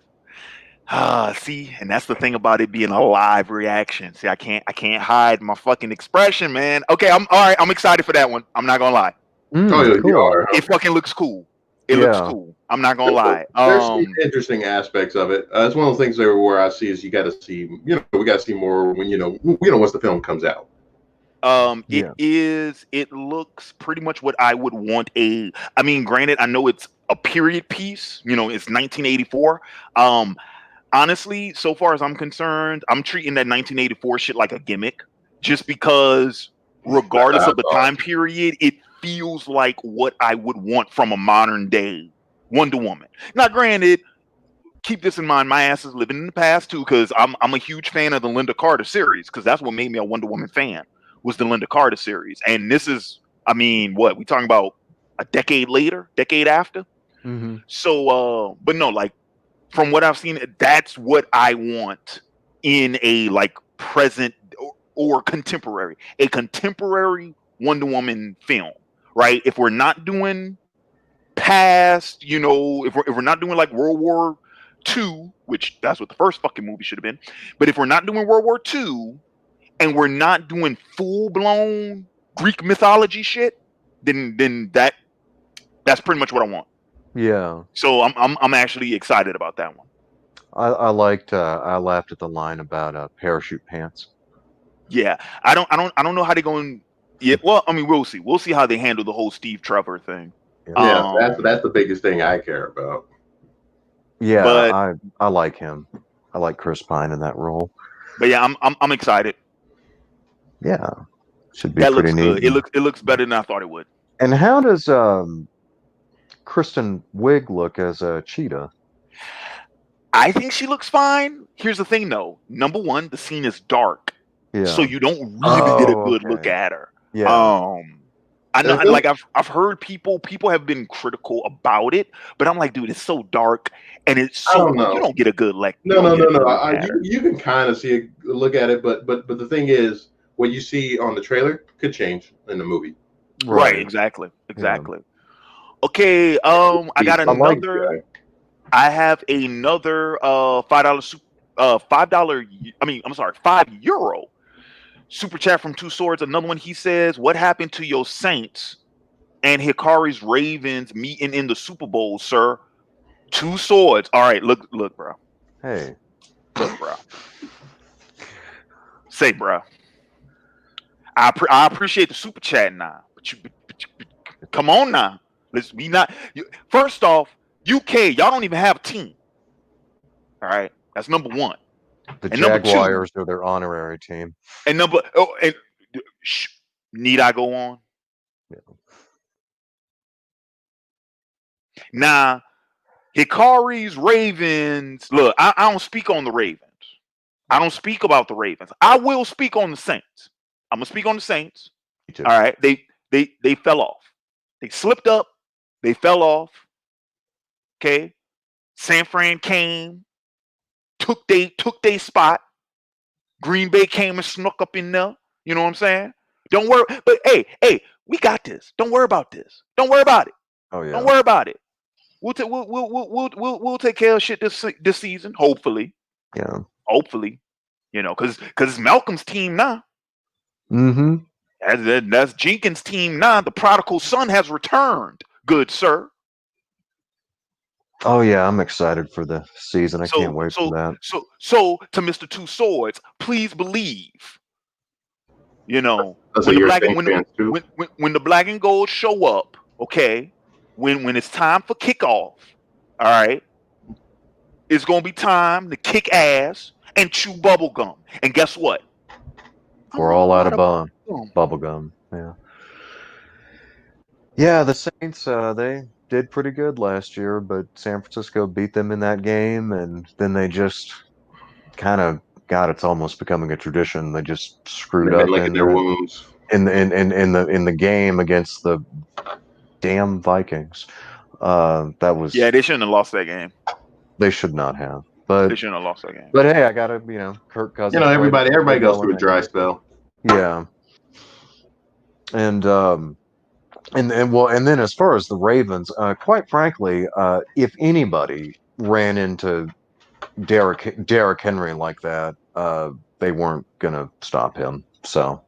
See, and that's the thing about it being a live reaction. See, I can't hide my fucking expression, man. Okay, I'm all right. I'm excited for that one. I'm not gonna lie.
Oh, yeah, you
Cool.
are.
It fucking looks cool. It looks
Yeah.
cool. I'm not gonna lie.
There's some interesting aspects of it. It's one of the things where I see is you got to see, we got to see more when once the film comes out.
Yeah.
It looks pretty much what I would want I mean, granted, I know it's a period piece, it's 1984. Honestly, so far as I'm concerned, I'm treating that 1984 shit like a gimmick just because regardless of the time period, it feels like what I would want from a modern day Wonder Woman. Now, granted, keep this in mind, my ass is living in the past too, because I'm a huge fan of the Linda Carter series, because that's what made me a Wonder Woman fan, was the Linda Carter series. And this is, I mean, what we talking about, a decade later, decade after.
Mm-hmm.
So but no, like, from what I've seen, that's what I want in a like present or contemporary, a contemporary Wonder Woman film, right? If we're not doing past, you know, if we're not doing like World War II, which that's what the first fucking movie should have been, but if we're not doing World War II and we're not doing full blown Greek mythology shit, then that's pretty much what I want.
Yeah.
So I'm actually excited about that one.
I liked I laughed at the line about parachute pants.
Yeah, I don't know how they're going. Yeah, well, I mean, we'll see. We'll see how they handle the whole Steve Trevor thing.
Yeah, that's the biggest thing I care about.
Yeah,
But
I like him. I like Chris Pine in that role.
but yeah, I'm excited.
Yeah, should be
That
pretty
looks
neat.
good. It looks better than I thought it would.
And how does Kristen Wiig look as a cheetah?
I think she looks fine. Here's the thing, though. Number one, the scene is dark, so
Yeah.
you don't really get a good look
Okay.
at her.
Yeah.
I know, like I've heard people have been critical about it, but I'm like, dude, it's so dark, and it's
I
so
don't know.
you don't get a good like.
No. You can kind of see look at it, but the thing is, what you see on the trailer could change in the movie.
Right. Exactly. Okay. I got another. I have another $5 $5. I mean, I'm sorry, €5 super chat from Two Swords. Another one. He says, "What happened to your Saints and Hikari's Ravens meeting in the Super Bowl, sir?" Two Swords. All right, look, bro.
Hey.
Look, bro. Say, bro. I appreciate the super chat now, but you come on now. Let's be not. First off, UK, y'all don't even have a team. All right, that's number one.
The
And
Jaguars are their honorary team.
And need I go on?
Yeah.
Now, Hikari's Ravens. Look, I don't speak on the Ravens. I don't speak about the Ravens. I will speak on the Saints. I'm gonna speak on the Saints. All right, they fell off. They slipped up. They fell off. Okay, San Fran came, took they spot. Green Bay came and snuck up in there. You know what I'm saying? Don't worry. But hey, we got this. Don't worry about this. Don't worry about it.
Oh yeah.
Don't worry about it. We'll take care of shit this season. Hopefully.
Yeah.
Hopefully. You know, because it's Malcolm's team now.
Mm-hmm.
That's Jenkins' team now. The prodigal son has returned. Good sir.
Oh yeah, I'm excited for the season. I can't wait for that.
So to Mr. Two Swords, please believe. You know,
when
the black and gold show up, okay, when it's time for kickoff, all right, it's gonna be time to kick ass and chew bubble gum. And guess what?
We're all out of bubble gum. Yeah. Yeah, the Saints, they did pretty good last year, but San Francisco beat them in that game, and then they just kind of it's almost becoming a tradition. They just screwed up in
their wounds
in the game against the damn Vikings. That was
they shouldn't have lost that game.
They should not have. But
they shouldn't have lost that game.
But hey, I gotta, Kirk Cousins.
Everybody goes through a dry spell.
Yeah. And then as far as the Ravens, quite frankly, if anybody ran into Derrick Henry like that, they weren't gonna stop him. So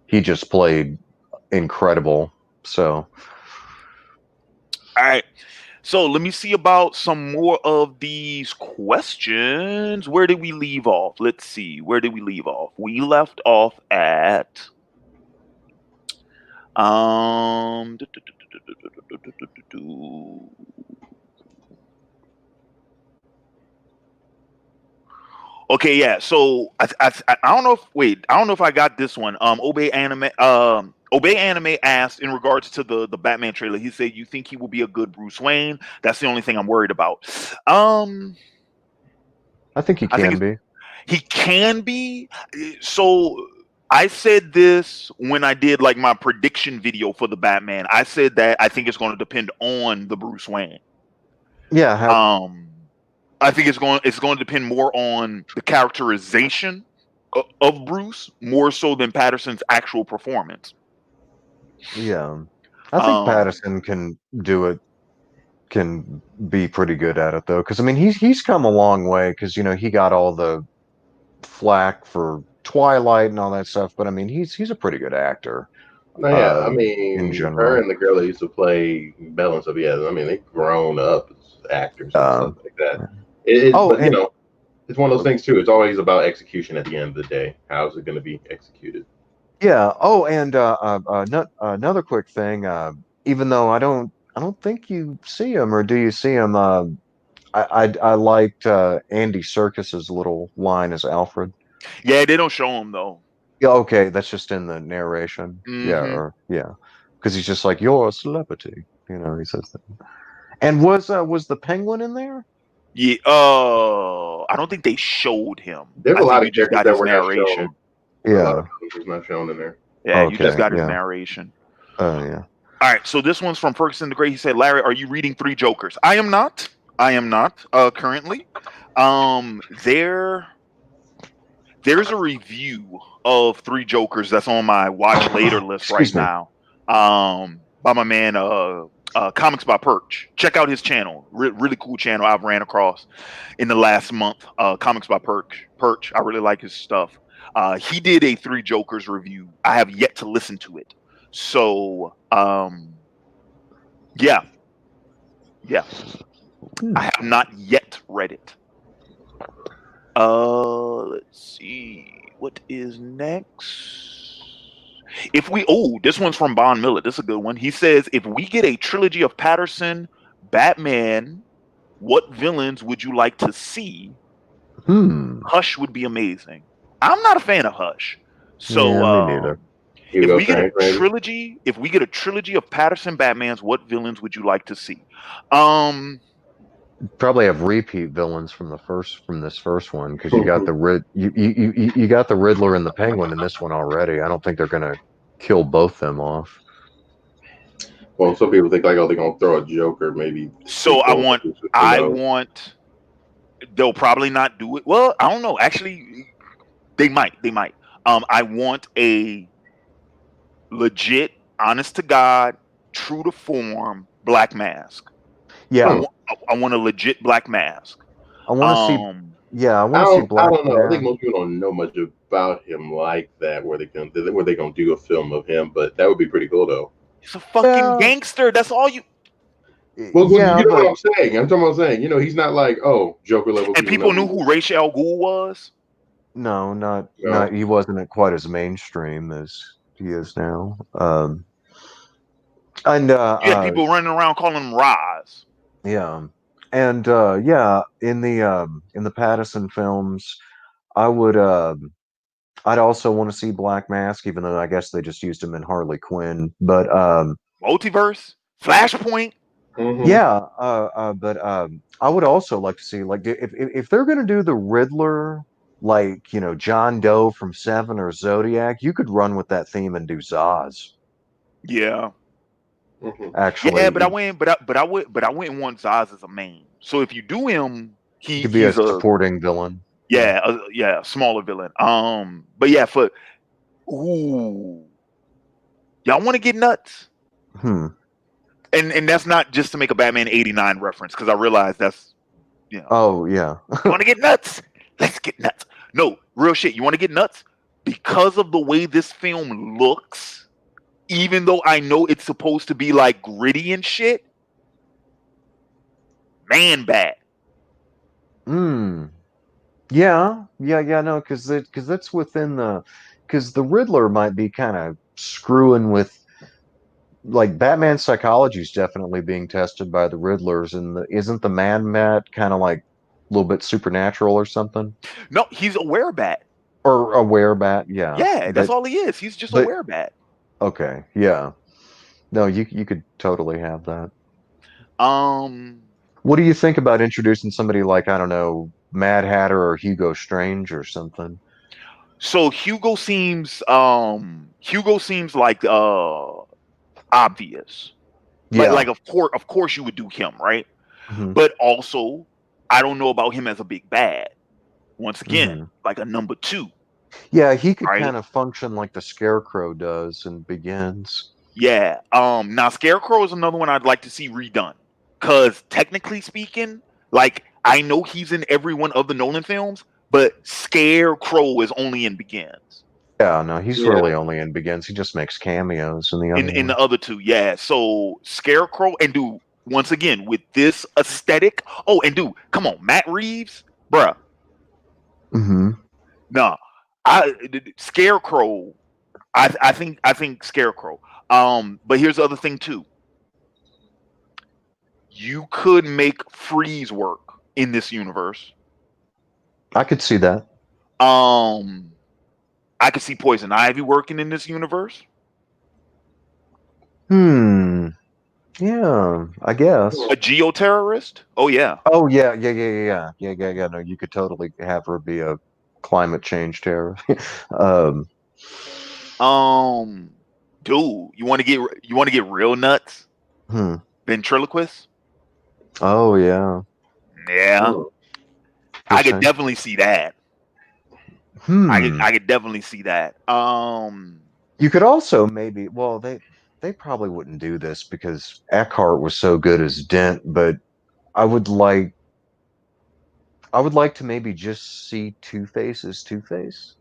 he just played incredible. So
all right. So let me see about some more of these questions. Where did we leave off? Let's see. Where did we leave off? We left off at okay, yeah. So I don't know if I got this one. Obey Anime asked in regards to the Batman trailer. He said, "You think he will be a good Bruce Wayne?" That's the only thing I'm worried about.
I think he
I think
can be.
he can be. So I said this when I did like my prediction video for the Batman. I said that I think it's going to depend on the Bruce Wayne.
Yeah.
I think it's going to depend more on the characterization of Bruce more so than Patterson's actual performance.
Yeah. I think Patterson can do it. Can be pretty good at it though, because I mean he's come a long way. Because he got all the flack for Twilight and all that stuff, but I mean he's a pretty good actor.
No, yeah, I
In
mean, her
general.
and the girl that used to play Belle and stuff. Yeah, I mean, they've grown up as actors and stuff like that. But
and
it's one of those things too. It's always about execution at the end of the day. How's it going to be executed?
yeah. Oh, and another quick thing. Even though I don't think you see him, or do you see him? I liked Andy Serkis's little line as Alfred.
Yeah, they don't show him though.
Yeah, okay, that's just in the narration. Yeah,
Mm-hmm.
yeah, because he's just like you're a celebrity. He says that. And was the Penguin in there?
Yeah. I don't think they showed him.
There's
I
a lot
think
of
you just
characters
got
that
his
were not shown.
narration.
A lot
Yeah.
of characters not shown in there.
Yeah, you just
Okay.
got his
Yeah.
narration.
Yeah.
All right, so this one's from Ferguson the Great. He said, "Larry, are you reading Three Jokers?" I am not. Currently. There's a review of Three Jokers that's on my watch later list right
Excuse me.
now. By my man Comics by Perch. Check out his channel. Really cool channel I've ran across in the last month. Comics by Perch. I really like his stuff. He did a Three Jokers review. I have yet to listen to it. So, yeah. I have not yet read it. Let's see. What is next? This one's from Bon Miller. This is a good one. He says, if we get a trilogy of Patterson, Batman, what villains would you like to see? Hush would be amazing. I'm not a fan of Hush. So,
yeah, me neither.
If we get a trilogy of Patterson Batmans, what villains would you like to see?
Probably have repeat villains from this first one, because you got you got the Riddler and the Penguin in this one already. I don't think they're gonna kill both them off.
Well, some people think like, oh, they're gonna throw a Joker, maybe.
So I want. They'll probably not do it. Well, I don't know. Actually, they might. I want a legit, honest to God, true to form Black Mask.
Yeah,
I want a legit Black Mask.
I want to see. Yeah, I want to see Black.
I don't know. I think most people don't know much about him like that. Where they gonna do a film of him, but that would be pretty cool though.
He's a fucking gangster. That's all you.
Well, yeah, you know what I'm saying. I'm talking about saying. He's not like Joker level.
And people knew who Ra's al Ghul was.
No, not. He wasn't quite as mainstream as he is now. And
you had people running around calling him Roz.
Yeah, and in the Patterson films, I'd also want to see Black Mask, even though I guess they just used him in Harley Quinn. But
Multiverse, Flashpoint.
Mm-hmm. Yeah, but I would also like to see, like, if they're going to do the Riddler, like, John Doe from Seven or Zodiac, you could run with that theme and do Zaz.
Yeah.
Mm-hmm. Actually,
yeah, but I wouldn't want Zaz as a main. So if you do him,
he could be a supporting villain.
Yeah, smaller villain. But yeah, y'all want to get nuts? And that's not just to make a Batman '89 reference, because I realize that's,
Oh yeah.
You want to get nuts? Let's get nuts. No, real shit. You want to get nuts because of the way this film looks. Even though I know it's supposed to be like gritty and shit, Man Bat.
Yeah, no, because that's within because the Riddler might be kind of screwing with, like, Batman's psychology is definitely being tested by the Riddlers, and isn't the Man Bat kind of like a little bit supernatural or something?
No, he's a werebat.
Or a werebat, yeah.
Yeah, that's all he is. He's just a werebat.
Okay, yeah. No, you could totally have that.
Um,
What do you think about introducing somebody like, I don't know, Mad Hatter or Hugo Strange or something?
so Hugo seems like obvious. Like
Yeah.
of course you would do him, right?
Hmm.
But also, I don't know about him as a big bad. Once again,
Hmm.
like a number two,
Yeah, he could
right?
kind of function like the Scarecrow does in Begins.
Yeah. Now Scarecrow is another one I'd like to see redone. Cause technically speaking, like I know he's in every one of the Nolan films, but Scarecrow is only in Begins.
Yeah, no, he's
Yeah.
really only in Begins. He just makes cameos in the other
In the
ones.
other two, yeah. So Scarecrow and dude, once again with this aesthetic. Oh, and dude, come on, Matt Reeves, bruh.
Hmm.
Nah, Scarecrow. I think Scarecrow. But here's the other thing too. You could make Freeze work in this universe.
I could see that.
Um, I could see Poison Ivy working in this universe.
Hmm. Yeah, I guess.
A geoterrorist. Oh yeah.
Oh yeah, yeah. No, you could totally have her be a climate change terror. um,
Um, dude, you want to get real nuts?
hmm.
Ventriloquist.
Oh yeah.
Yeah,
Mm.
I could
Interesting.
definitely see that. I could
Hmm.
I could definitely see that.
You could also maybe, well, they probably wouldn't do this because Eckhart was so good as Dent, but I would like I would like to maybe just see Two-Face as Two-Face.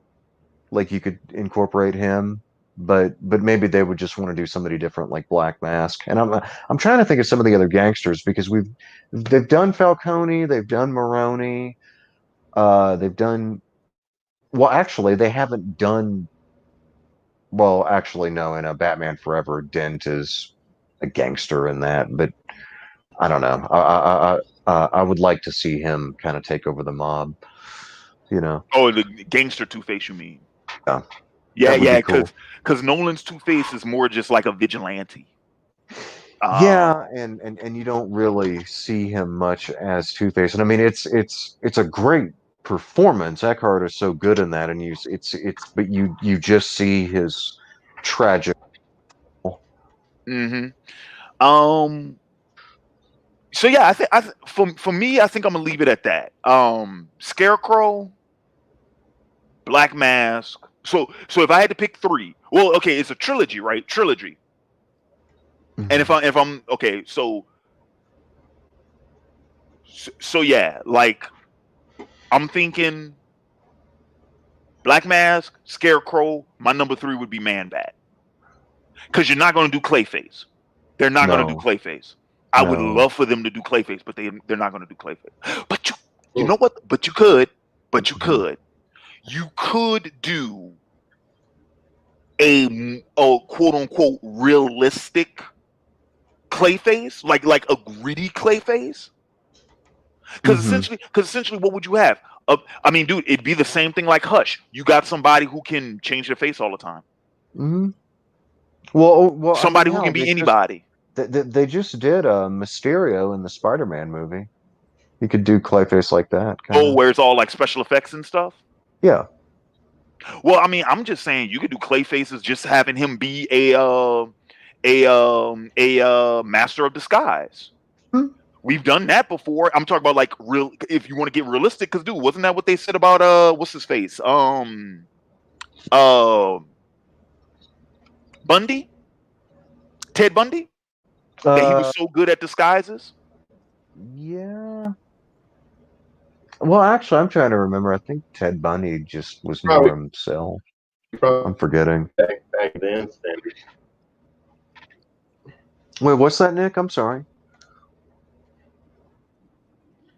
Like you could incorporate him, but maybe they would just want to do somebody different like Black Mask. And I'm trying to think of some of the other gangsters because they've done Falcone, they've done Maroni, they've done, well, actually they haven't done, well, actually no, in a Batman Forever, Dent is a gangster in that, but I don't know. I would like to see him kind of take over the mob, you know.
oh, the gangster Two Face, you mean?
Yeah,
Yeah,
that would
yeah,
be cool.
because Nolan's Two Face is more just like a vigilante. Um,
Yeah, and you don't really see him much as Two-Face. And I mean it's a great performance. Eckhart is so good in that, and it's but you just see his tragic.
hmm Um. So yeah, for me, I think I'm gonna leave it at that. Scarecrow, Black Mask. So if I had to pick three, well, okay, it's a trilogy, right? Trilogy. And
Mhm.
if I'm okay, so yeah, like I'm thinking Black Mask, Scarecrow. My number three would be Man Bat because you're not gonna do Clayface. They're not gonna do
No,
Clayface. I would
no.
love for them to do Clayface, but they're not gonna do Clayface. But you
Mm.
know what? But you could. But you
Mhm.
could. You could do a quote unquote realistic Clayface, like a gritty Clayface.
Mhm.
Because essentially, what would you have? I mean, dude, it'd be the same thing like Hush. You got somebody who can change their face all the time.
Mhm. Well, I mean,
Somebody who can
hell,
be anybody.
they just did Mysterio in the Spider-Man movie. You could do Clayface like that, kind
Oh,
of.
where it's all like special effects and stuff.
Yeah.
Well, I mean, I'm just saying you could do Clayfaces just having him be a master of disguise.
Hmm.
We've done that before. I'm talking about like real. If you want to get realistic, because dude, wasn't that what they said about what's his face? Uh, Bundy, Ted Bundy, that he was
Uh,
so good at disguises.
yeah. Well, actually, I'm trying to remember. I think Ted Bundy just was more
Probably,
himself. I'm
probably
forgetting.
back then, Sandy.
Wait, what's that, Nick? I'm sorry.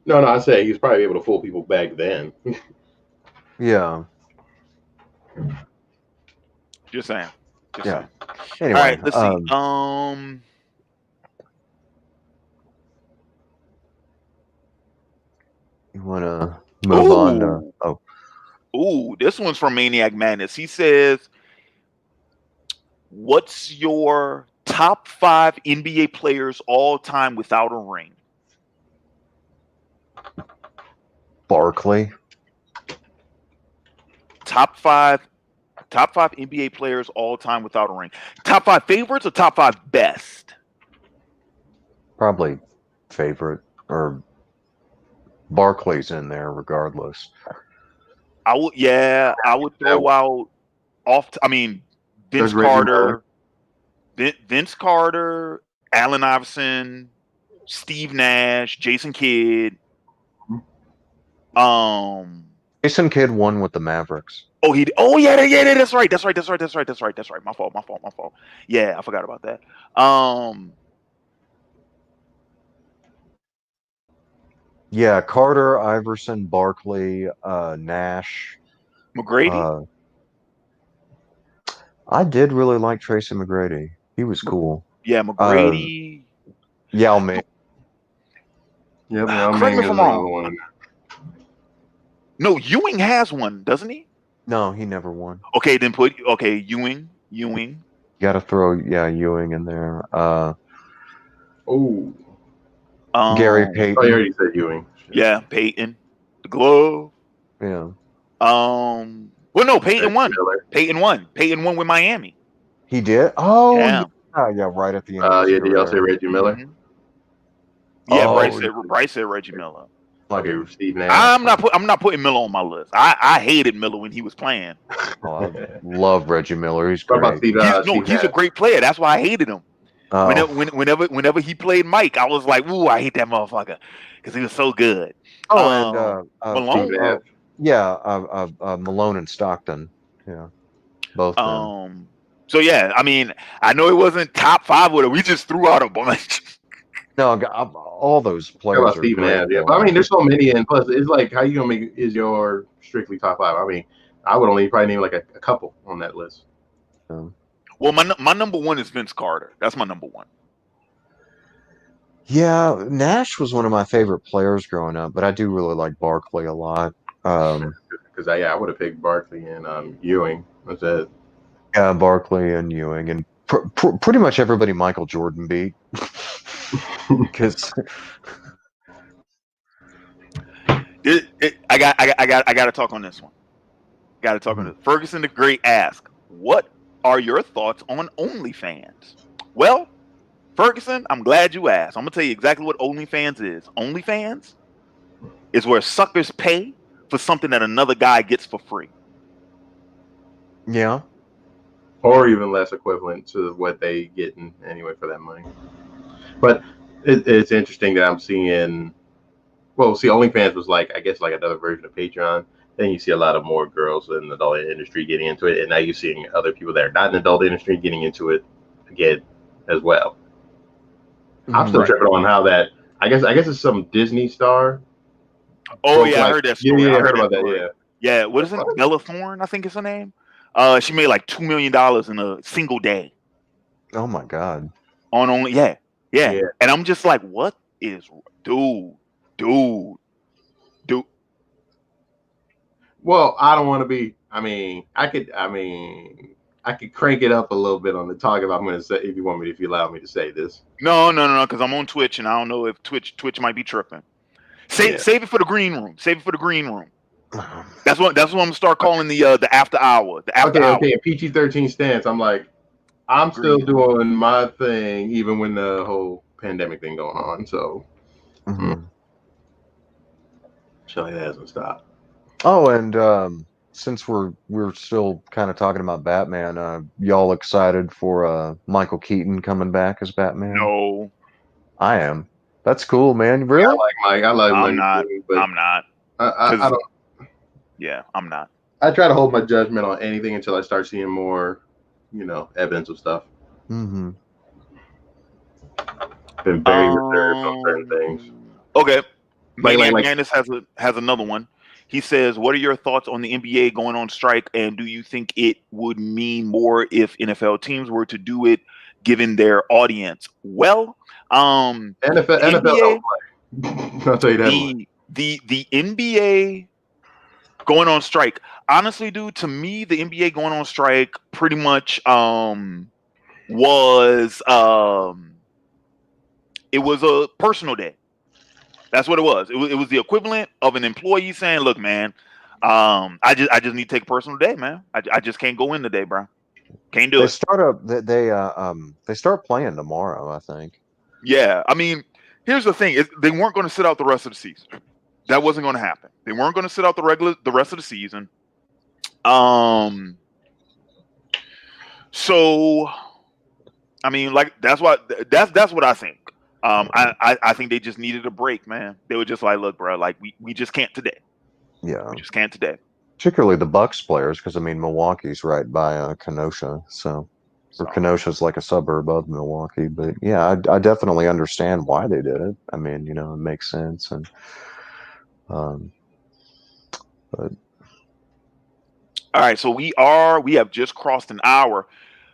No, I say he was probably able to fool people back then.
Yeah,
Just saying. Just
yeah.
saying. All
Anyway,
right, let's see.
you want to move on to?
Ooh,
Oh,
ooh, this one's from Maniac Madness. He says What's your top 5 NBA players all time without a ring?
Barkley.
Top 5 NBA players all time without a ring. Top 5 favorites or top 5 best?
Probably favorite, or Barkley's in there regardless.
I would throw out Vince
There's Reggie
Carter, Vince Carter, Allen Iverson, Steve Nash, Jason Kidd.
Jason Kidd won with the Mavericks.
Oh, yeah, that's right. My fault. Yeah, I forgot about that.
Yeah, Carter, Iverson, Barkley, Nash.
McGrady?
I did really like Tracy McGrady. He was cool.
Yeah, McGrady.
Yao Ming.
Yep,
Correct me if I'm wrong. No, Ewing has one, doesn't he?
No, he never won.
Okay, then Ewing.
You got to throw Ewing in there. Gary Payton.
Oh, you already said Ewing.
Yeah, Payton. The glove.
Yeah.
Well, no, Payton won.
Miller.
Payton won with Miami.
He did? Oh,
yeah.
Yeah, right at the end. Of
Yeah, did y'all say Reggie Miller?
Mm-hmm. Yeah,
Oh,
Bryce said Reggie Miller.
Okay, Steve Nash.
I'm not putting Miller on my list. I hated Miller when he was playing.
Oh, I love Reggie Miller. He's
What
great.
about Steve
He's a great player. That's why I hated him.
Oh.
Whenever he played Mike, I was like, "Ooh, I hate that motherfucker," because he was so good.
Oh, and
Malone.
Malone and Stockton. Yeah, both.
So yeah, I mean, I know it wasn't top 5 with it. We just threw out a bunch.
No, all those players.
About Steve Nash, yeah. But I mean, there's so many, and plus, it's like, how you gonna make is your strictly top 5? I mean, I would only probably name like a couple on that list.
Well, my number 1 is Vince Carter. That's my number 1.
Yeah, Nash was one of my favorite players growing up, but I do really like Barkley a lot.
Because I would have picked Barkley and Ewing. That's it.
Yeah, Barkley and Ewing, and pretty much everybody Michael Jordan beat. Because
I got to talk on this one. Got to talk on this. Ferguson the Great asked, "What are your thoughts on OnlyFans?" Well, Ferguson, I'm glad you asked. I'm gonna tell you exactly what OnlyFans is. OnlyFans is where suckers pay for something that another guy gets for free.
Yeah.
Or even less equivalent to what they get anyway for that money. But it's interesting that I'm seeing. Well, see, OnlyFans was like, I guess, like another version of Patreon. Then you see a lot of more girls in the adult industry getting into it, and now you're seeing other people that are not in the adult industry getting into it again as well. I'm still tripping on how that. I guess it's some Disney star.
Oh yeah, I heard that story.
Yeah, I heard about that. Yeah.
Yeah, what is it? Bella Thorne, I think is her name. She made like $2 million in a single day.
Oh my God.
On only, yeah. And I'm just like, what is, dude?
Well, I don't want to be. I could crank it up a little bit on the talk if I'm going to say, if you allow me to say this.
No, because I'm on Twitch and I don't know if Twitch might be tripping. Save it for the green room. That's what I'm gonna start calling the after hour. The after hour.
Okay. PG-13 stance. I'm still doing my thing even when the whole pandemic thing going on. So, Shelly hasn't stopped.
Oh, and since we're still kind of talking about Batman, y'all excited for Michael Keaton coming back as Batman?
No,
I am. That's cool, man. Really?
I like Mike. I like
I'm
Mike.
not.
But
I'm not.
I don't.
Yeah, I'm not.
I try to hold my judgment on anything until I start seeing more, evidence of stuff.
Mm-hmm.
Been very reserved on certain things.
Okay.
Like
Magnus has another one. He says, "What are your thoughts on the NBA going on strike, and do you think it would mean more if NFL teams were to do it, given their audience?" Well,
NFL don't play. I'll tell you that much.
The NBA going on strike. Honestly, dude, to me, the NBA going on strike pretty much was it was a personal day. That's what it was. It was the equivalent of an employee saying, "Look, man, I just need to take a personal day, man. I just can't go in today, bro. Can't do
They
it."
start up. They start playing tomorrow, I think.
Yeah, I mean, here's the thing: they weren't going to sit out the rest of the season. That wasn't going to happen. They weren't going to sit out the rest of the season. So I mean, like that's what I think. I think they just needed a break, man. They were just like, look, bro, like we just can't today.
Yeah,
We just can't today.
particularly the Bucks players, because I mean Milwaukee's right by Kenosha, so or
So,
Kenosha's like a suburb of Milwaukee. But yeah, I definitely understand why they did it. I mean, it makes sense, and but
all right, so we have just crossed an hour.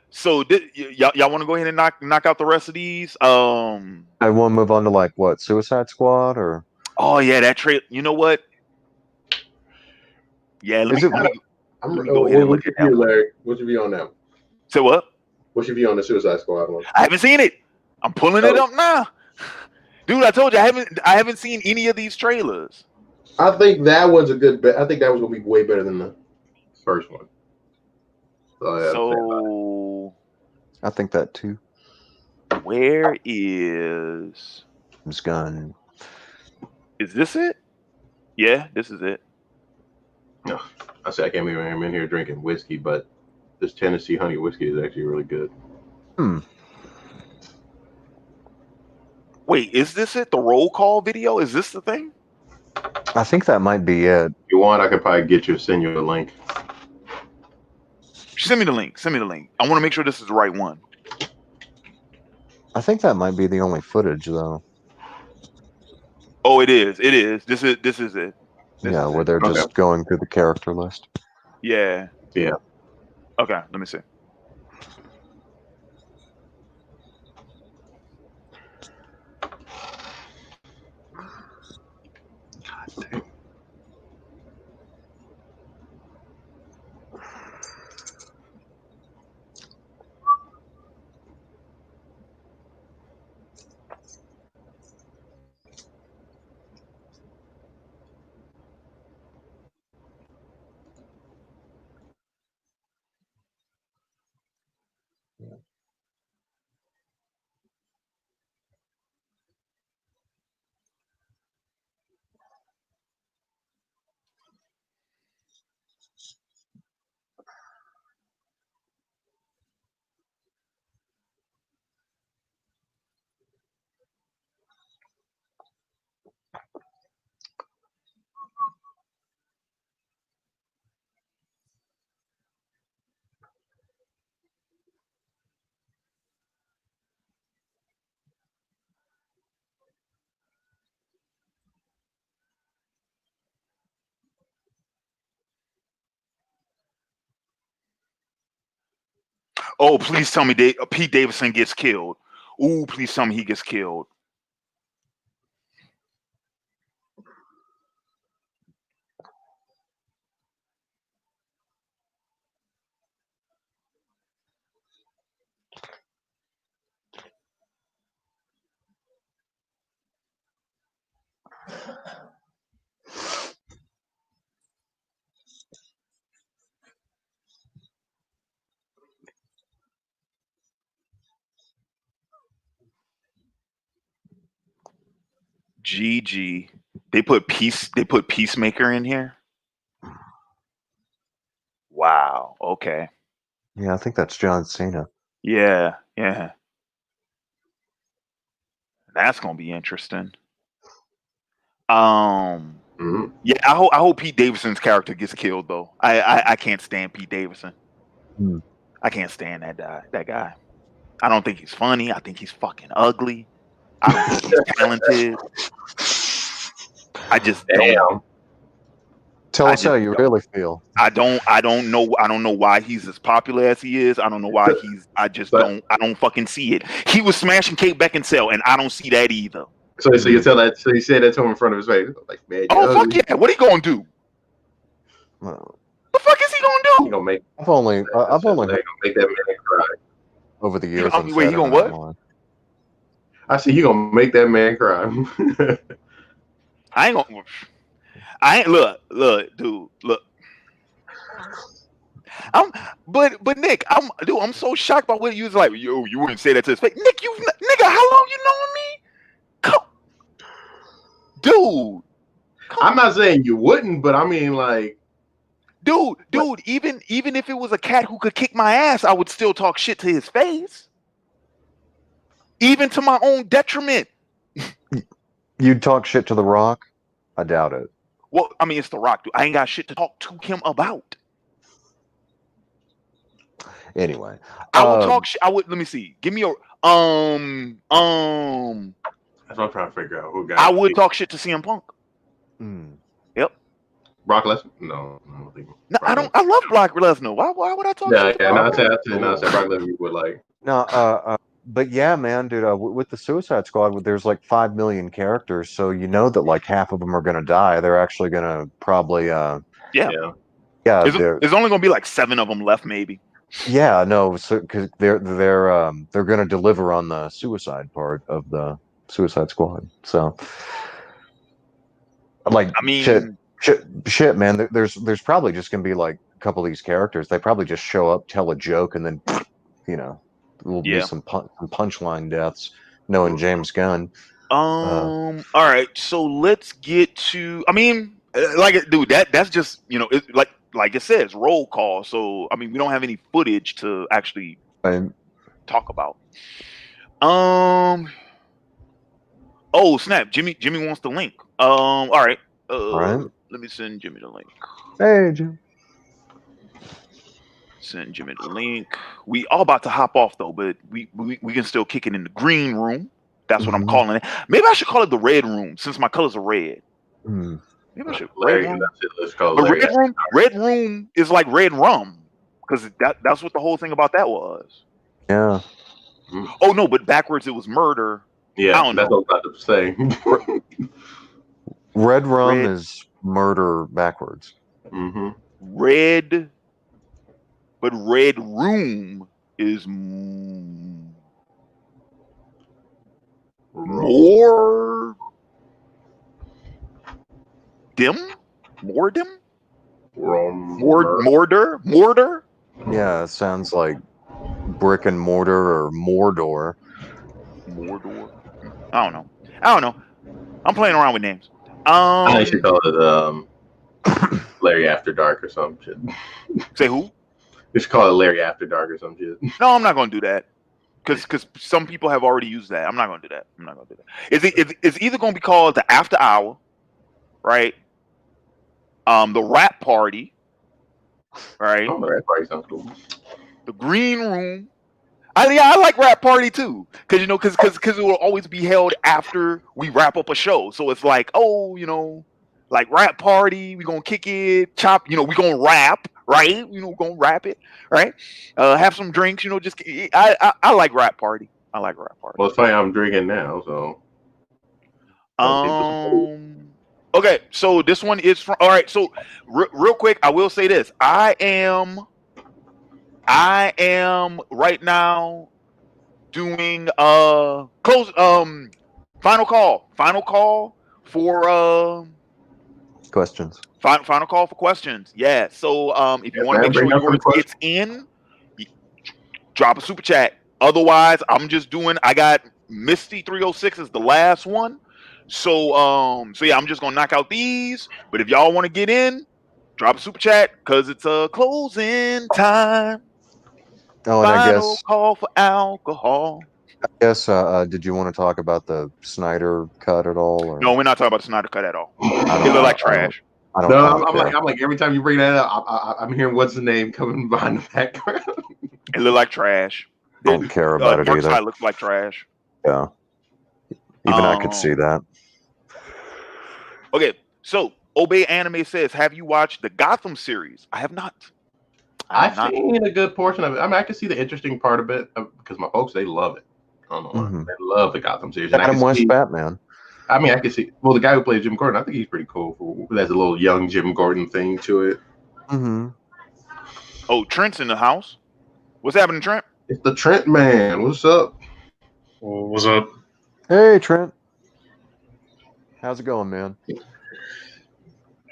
So y'all want to go ahead and knock out the rest of these?
I want to move on to like what Suicide Squad or
Oh yeah, that trade. You know what? Yeah,
is it?
let me go ahead and look
What's
at
your
that
view,
one.
Larry? What's your view on that one?
So what?
What's your view on the Suicide Squad one?
I haven't seen it. I'm pulling it up now, dude. I told you I haven't seen any of these trailers.
I think that one's a good bet. I think that was gonna be way better than the first one.
So
I think that too.
where is
James Gunn.
this it? Yeah, this is it.
No, I say I can't believe I'm in here drinking whiskey, but this Tennessee honey whiskey is actually really good.
Wait, is this it? The roll call video? Is this the thing?
I think that might be it.
If you want, I could probably send you a link.
Send me the link. Send me the link. I want to make sure this is the right one.
I think that might be the only footage though.
Oh, it is. It is. This is it. This
Yeah,
is
where
it.
they're just going through the character list.
Yeah.
Yeah.
Okay, let me see. Oh, please tell me Pete Davidson gets killed. Ooh, please tell me he gets killed. GG. They put Peacemaker in here. Wow. Okay.
Yeah, I think that's John Cena.
Yeah. Yeah. That's gonna be interesting. Yeah, I hope Pete Davidson's character gets killed though. I can't stand Pete Davidson. I can't stand that guy. I don't think he's funny. I think he's fucking ugly. I don't think he's talented. I just don't.
Tell us how you really feel.
I don't know why he's as popular as he is. I don't know why I don't fucking see it. He was smashing Kate Beckinsale and I don't see that either.
So you tell that. So you said that to him in front of his face. Like, man,
fuck yeah! What he gonna do?
Well,
the fuck is he gonna do?
He gonna make.
I've only
Gonna make that man cry.
over the years on
wait, he
Saturday
gonna
Night
what?
Live.
I see you gonna make that man cry.
I ain't look, dude, look. But Nick, I'm so shocked by what you was like. Yo, you wouldn't say that to his face, Nick. Nigga, how long you knowing me? Come, dude.
I'm not saying you wouldn't, but I mean, like,
Dude, even if it was a cat who could kick my ass, I would still talk shit to his face. Even to my own detriment.
You'd talk shit to The Rock? I doubt it.
Well, I mean, it's The Rock, dude. I ain't got shit to talk to him about.
Anyway,
I would talk shit. Let me see. Give me a
that's what I'm trying to figure out. Who got?
I would talk shit to CM Punk. Yep.
Brock Lesnar? No, I don't think.
No, I don't. I love Brock Lesnar. Why would I talk shit?
Yeah. No, I said Brock Lesnar. You would like.
No, but yeah, man, dude. With the Suicide Squad, there's like 5 million characters, so you know that like half of them are gonna die. They're actually gonna probably,
Yeah.
There's
only gonna be like 7 of them left, maybe.
Yeah, no, so because they're gonna deliver on the suicide part of the Suicide Squad. So, like,
I mean,
shit, man. There's probably just gonna be like a couple of these characters. They probably just show up, tell a joke, and then, there'll be some punchline deaths. Knowing James Gunn.
All right, so let's get to. I mean, dude, that's just it's like it says roll call. So I mean, we don't have any footage to actually talk about. Oh snap! Jimmy wants the link. All right. Let me send Jimmy the link.
Hey, Jim.
Send Jimmy the link. We all about to hop off though, but we can still kick it in the green room. That's what I'm calling it. Maybe I should call it the red room since my colors are red. Maybe I should red room. Red room is like red rum because that's what the whole thing about that was.
Yeah.
Oh no, but backwards it was murder.
Yeah, that's what I was about to say.
Red rum is murder backwards.
Red, but red room is more dim, mortar.
Yeah, it sounds like brick and mortar or Mordor.
I don't know. I'm playing around with names.
I think you should call it Larry After Dark or some shit.
Say who?
You should call it Larry After Dark or some shit.
No, I'm not going to do that. Because some people have already used that. I'm not going to do that. It's either going to be called the After Hour, right? The Rap Party, right?
Oh, the Rap Party sounds cool.
The Green Room. I like Rap Party too, because it will always be held after we wrap up a show. So it's like, like Rap Party, we gonna kick it, chop, we gonna rap, right? We're gonna rap it, right? Have some drinks, just I like Rap Party. I like Rap Party.
Well, it's funny, I'm drinking now, so.
Okay, so this one is from. All right, so real quick, I will say this: I am right now doing close final call for
questions.
Final call for questions. Yeah. So if you want to make sure yours gets in, drop a super chat. Otherwise, I got Misty 306 is the last one. So yeah, I'm just gonna knock out these. But if y'all want to get in, drop a super chat because it's a closing time.
Oh, and I
Final call for alcohol.
I guess did you want to talk about the Snyder cut at all? Or?
No, we're not talking about the Snyder cut at all. It look like trash.
I'm like every time you bring that up, I'm hearing what's the name coming behind the background.
It look like trash.
I don't care about it either.
It looks like trash.
Yeah, even I could see that.
Okay, so Obey Anime says, "Have you watched the Gotham series?" I have not.
I've seen a good portion of it. I mean, I can see the interesting part of it because my folks, they love it. I don't know. They love the Gotham series. And
Adam West Batman.
I mean, I can see. Well, the guy who plays Jim Gordon, I think he's pretty cool. There's a little young Jim Gordon thing to it.
Oh, Trent's in the house. What's happening, Trent?
It's the Trent man. What's up?
What's up?
Hey, Trent. How's it going, man?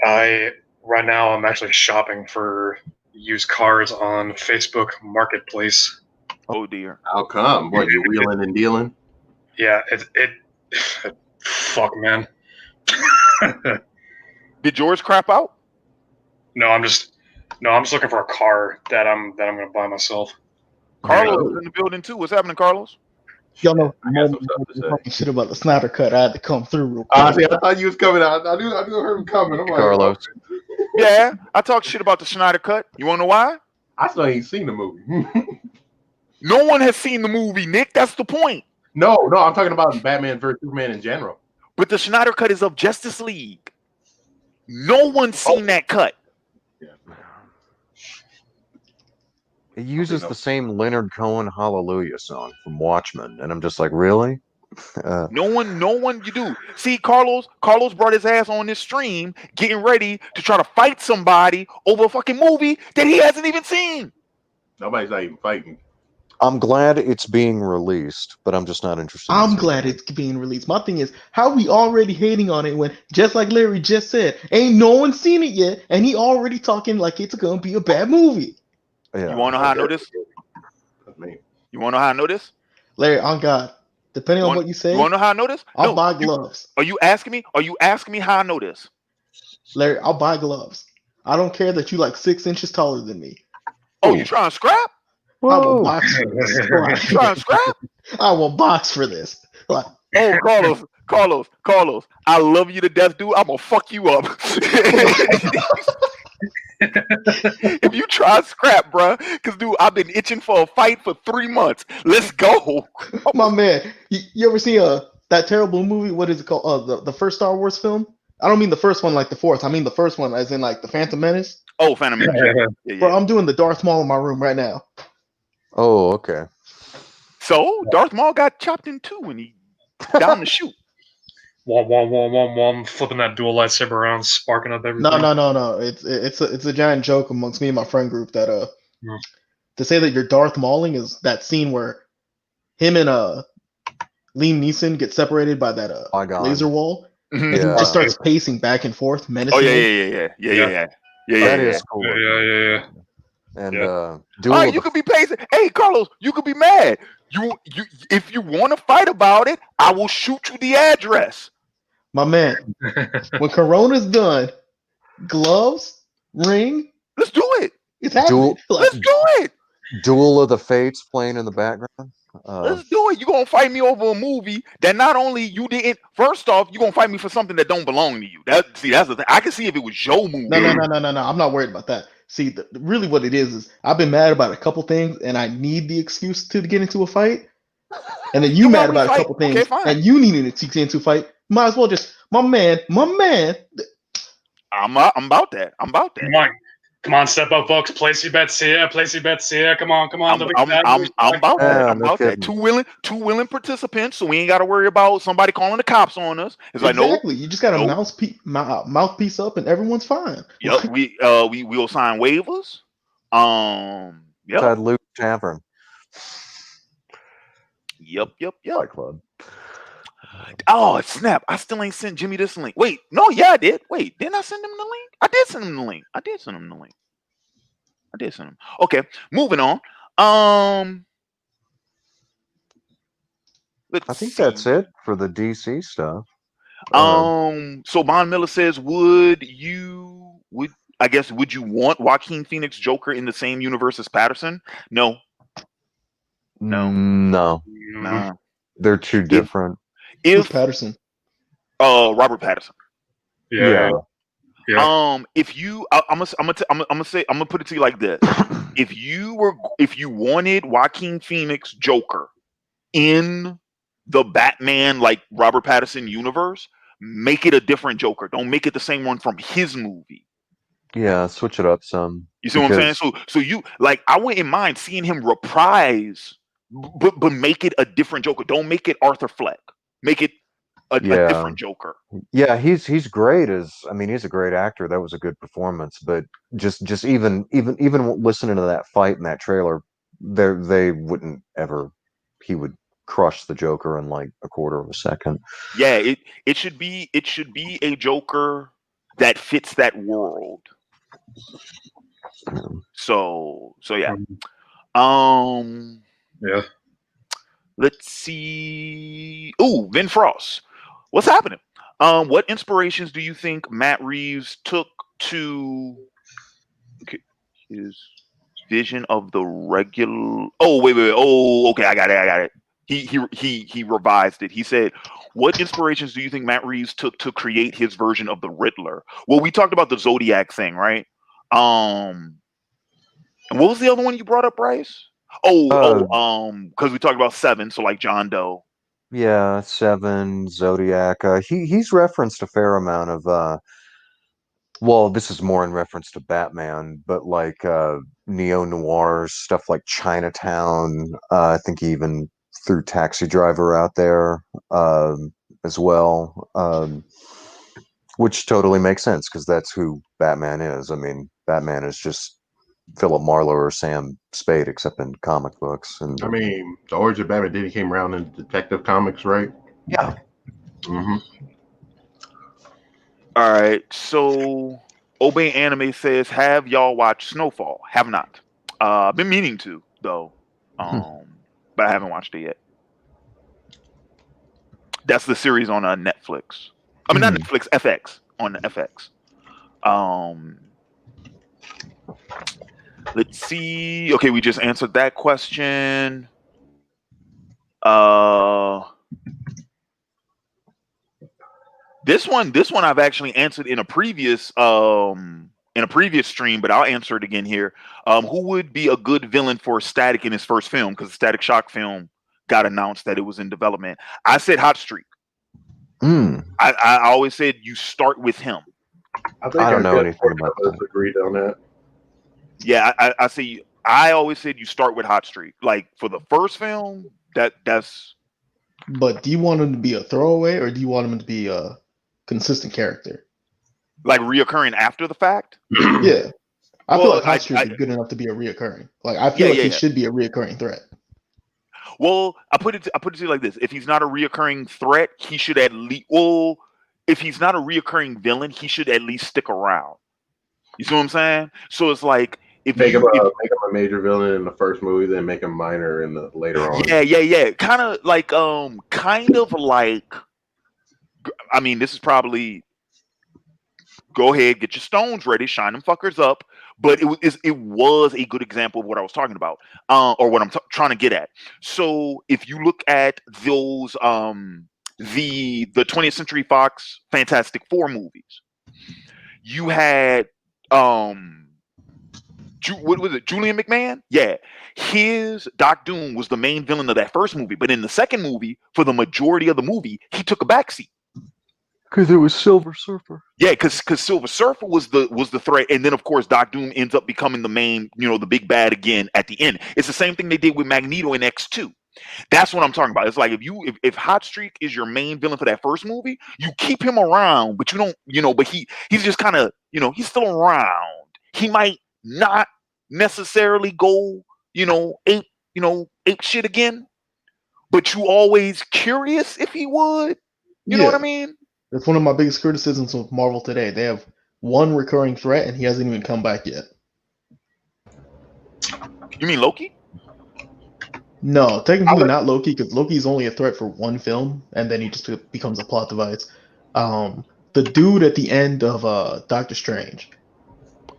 Right now I'm actually shopping for used cars on Facebook Marketplace.
Oh dear.
How come? What, you wheeling and dealing?
Yeah, it fuck man.
Did yours crap out?
No, I'm just looking for a car that I'm gonna buy myself.
Carlos is in the building too. What's happening, Carlos?
Y'all know
I got some stuff to say.
talking shit about the Snyder Cut. I had to come through real quick.
See, I thought you was coming out. I knew I heard him coming. I'm like,
Carlos.
Yeah, I talked shit about the Snyder Cut. You wanna know why?
I still ain't seen the movie.
No one has seen the movie, Nick. That's the point.
No, I'm talking about Batman vs Superman in general.
But the Snyder Cut is of Justice League. No one's seen that cut.
Yeah.
It uses the same Leonard Cohen Hallelujah song from Watchmen, and I'm just like, really?
No one you do. See, Carlos brought his ass on this stream getting ready to try to fight somebody over a fucking movie that he hasn't even seen.
Nobody's not even fighting.
I'm glad it's being released, but I'm just not interested.
I'm glad it's being released. My thing is, how we already hating on it when, just like Larry just said, ain't no one seen it yet, and he already talking like it's gonna be a bad movie.
Yeah.
You wanna know how I know this?
That's me.
You wanna know how I know this?
Larry, on God, depending on what you say,
You wanna know how I know this?
I'll buy gloves.
Are you asking me? Are you asking me how I know this?
Larry, I'll buy gloves. I don't care that you like 6 inches taller than me.
Oh, you trying to scrap?
I will box for this.
You trying to scrap?
I will box for this. Like,
Oh, Carlos, I love you to death, dude. I'm gonna fuck you up. If you try to scrap, bruh, because dude, I've been itching for a fight for 3 months. Let's go.
my man, you ever see that terrible movie? What is it called? The first Star Wars film? I don't mean the first one like the fourth. I mean the first one as in like the Phantom Menace.
Oh, Phantom Menace. Yeah.
Bro, I'm doing the Darth Maul in my room right now.
Oh, okay.
So Darth Maul got chopped in two when he down the chute.
Wom, flipping that dual lightsaber around, sparking up everything.
No. It's a giant joke amongst me and my friend group that to say that you're Darth Mauling is that scene where him and Liam Neeson get separated by that laser wall.
Mhm.
And he
Yeah.
just starts pacing back and forth
Oh
menacingly.
yeah.
That is cool.
Yeah.
And
Yeah.
Duel
All right,
of
you
the-
could be pacing. Hey, Carlos, you could be mad. You if you want to fight about it, I will shoot you the address.
My man, when Corona's done, gloves, ring,
Let's do it.
it's happening.
Duel-
Like,
Let's do it.
Duel of the Fates playing in the background.
Let's do it. You're gonna fight me over a movie that not only you didn't. First off, you're gonna fight me for something that don't belong to you. That's the thing. I can see if it was your movie.
no. I'm not worried about that. See, really what it is I've been mad about a couple things and I need the excuse to get into a fight. And then you mad
already
about a
fight.
couple things
Okay, fine.
and you needed to get into a fight. Might as well just, my man.
I'm about that.
Come on, step up, folks. Place your bets here. Come on.
I'm about that.
Yeah,
I'm
no
about that.
kidding.
Two willing participants, so we ain't got to worry about somebody calling the cops on us. It's like no.
Exactly. You just got a
Nope.
mouthpiece up and everyone's fine.
Yep. We'll sign waivers. Yep.
Inside Luke Tavern
Yep.
Fight Club.
Oh snap! I still ain't sent Jimmy this link. Wait, no, yeah, I did. Wait, didn't I send him the link? I did send him the link. Okay, moving on. Let's
I think
see.
that's it for the DC stuff.
So Von Miller says, would you want Joaquin Phoenix Joker in the same universe as Patterson? No.
No,
Nah.
they're too different.
Who's
If
Patterson?
Robert Patterson.
Yeah.
If you, I'm gonna put it to you like this: if you wanted Joaquin Phoenix Joker in the Batman like Robert Pattinson universe, make it a different Joker. Don't make it the same one from his movie.
Yeah, switch it up some.
You see what I'm saying? So you like, I wouldn't mind seeing him reprise, but make it a different Joker. Don't make it Arthur Fleck. Make it a different Joker.
Yeah, he's great he's a great actor. That was a good performance, but just even listening to that fight in that trailer they wouldn't ever. He would crush the Joker in like a quarter of a second.
Yeah, it should be a Joker that fits that world. So yeah.
Yeah.
Let's see. Ooh, Vin Frost. What's happening? What inspirations do you think Matt Reeves took to his vision of the regular? Oh, wait. Oh, okay, I got it. He revised it. He said, "What inspirations do you think Matt Reeves took to create his version of the Riddler?" Well, we talked about the Zodiac thing, right? And what was the other one you brought up, Bryce? Because we talked about Seven, so like John Doe.
Yeah, Seven, Zodiac. He's referenced a fair amount of well, this is more in reference to Batman, but like neo-noir stuff like Chinatown. I think he even threw Taxi Driver out there as well, which totally makes sense because that's who Batman is. I mean, Batman is just Philip Marlowe or Sam Spade, except in comic books. And
I mean, the origin of Batman did came around in Detective Comics, right?
yeah.
Mm-hmm.
All right, so Obey Anime says, "Have y'all watched Snowfall?" Have not. I've been meaning to though, but I haven't watched it yet. That's the series on Netflix. I mean, not Netflix, FX on FX. Let's see. Okay, we just answered that question. This one I've actually answered in a previous stream, but I'll answer it again here. Who would be a good villain for Static in his first film? Because the Static Shock film got announced that it was in development. I said Hot Streak. I always said you start with him.
I think
I don't know anything about that.
Agreed on that.
Yeah, I see. I always said you start with Hot Streak. Like for the first film, that's.
But do you want him to be a throwaway, or do you want him to be a consistent character?
Like reoccurring after the fact?
Yeah. I feel
Well,
like Hot Streak is good enough to be a reoccurring. Like I feel
Yeah,
like
yeah,
he
yeah.
should be a reoccurring threat.
Well, I put it to you like this: if he's not a reoccurring threat, he should at least. Well, if he's not a reoccurring villain, he should at least stick around. You see what I'm saying? So it's like if
Make him
you, if,
a major villain in the first movie, then make him minor in the later on.
yeah, kind of like I mean, this is probably. Go ahead, get your stones ready, shine them fuckers up. But it was a good example of what I was talking about, or what I'm trying to get at. So if you look at those the 20th Century Fox Fantastic Four movies, you had what was it, Julian McMahon? Yeah, his Doc Doom was the main villain of that first movie, but in the second movie, for the majority of the movie, he took a backseat.
Because it was Silver Surfer.
Yeah, because Silver Surfer was the threat, and then of course Doc Doom ends up becoming the main, the big bad again at the end. It's the same thing they did with Magneto in X2. That's what I'm talking about. It's like if Hot Streak is your main villain for that first movie, you keep him around, but you don't, but he's just kind of, he's still around. He might not necessarily go, ape shit again, but you always curious if he would. You know what I mean?
That's one of my biggest criticisms of Marvel today. They have one recurring threat, and he hasn't even come back yet.
You mean Loki?
No, technically not Loki, because Loki's only a threat for one film, and then he just becomes a plot device. The dude at the end of Doctor Strange.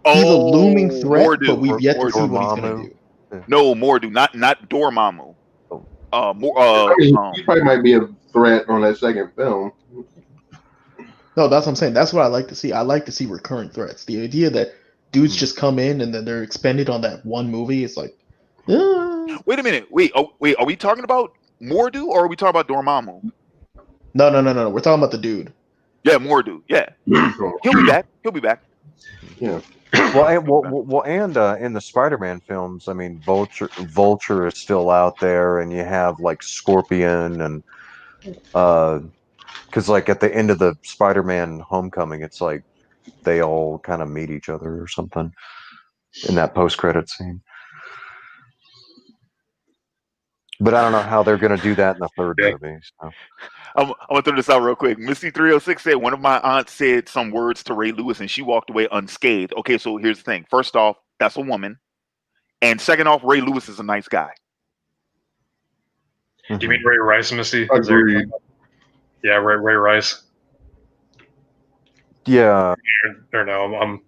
He's a looming threat, but we've yet to see what he's going to do.
No, Mordu, not Dormammu.
He probably might be a threat on that second film.
No, that's what I'm saying. That's what I like to see. I like to see recurrent threats. The idea that dudes just come in and then they're expended on that one movie, it's like,
Wait a minute. Wait, are we talking about Mordu or are we talking about Dormammu?
No. We're talking about the dude.
Yeah, Mordu. Yeah. He'll be back.
Yeah.
Well, and in the Spider-Man films, I mean, Vulture is still out there, and you have like Scorpion, and because like at the end of the Spider-Man Homecoming, it's like they all kind of meet each other or something in that post-credit scene. But I don't know how they're going to do that in the third
Yeah.
movie. So.
I'm gonna throw this out real quick. Missy 306 said one of my aunts said some words to Ray Lewis and she walked away unscathed. Okay, so here's the thing. First off, that's a woman, and second off, Ray Lewis is a nice guy.
Do you mean Ray Rice, Missy?
Agreed.
Yeah, Ray Rice.
Yeah.
Or no,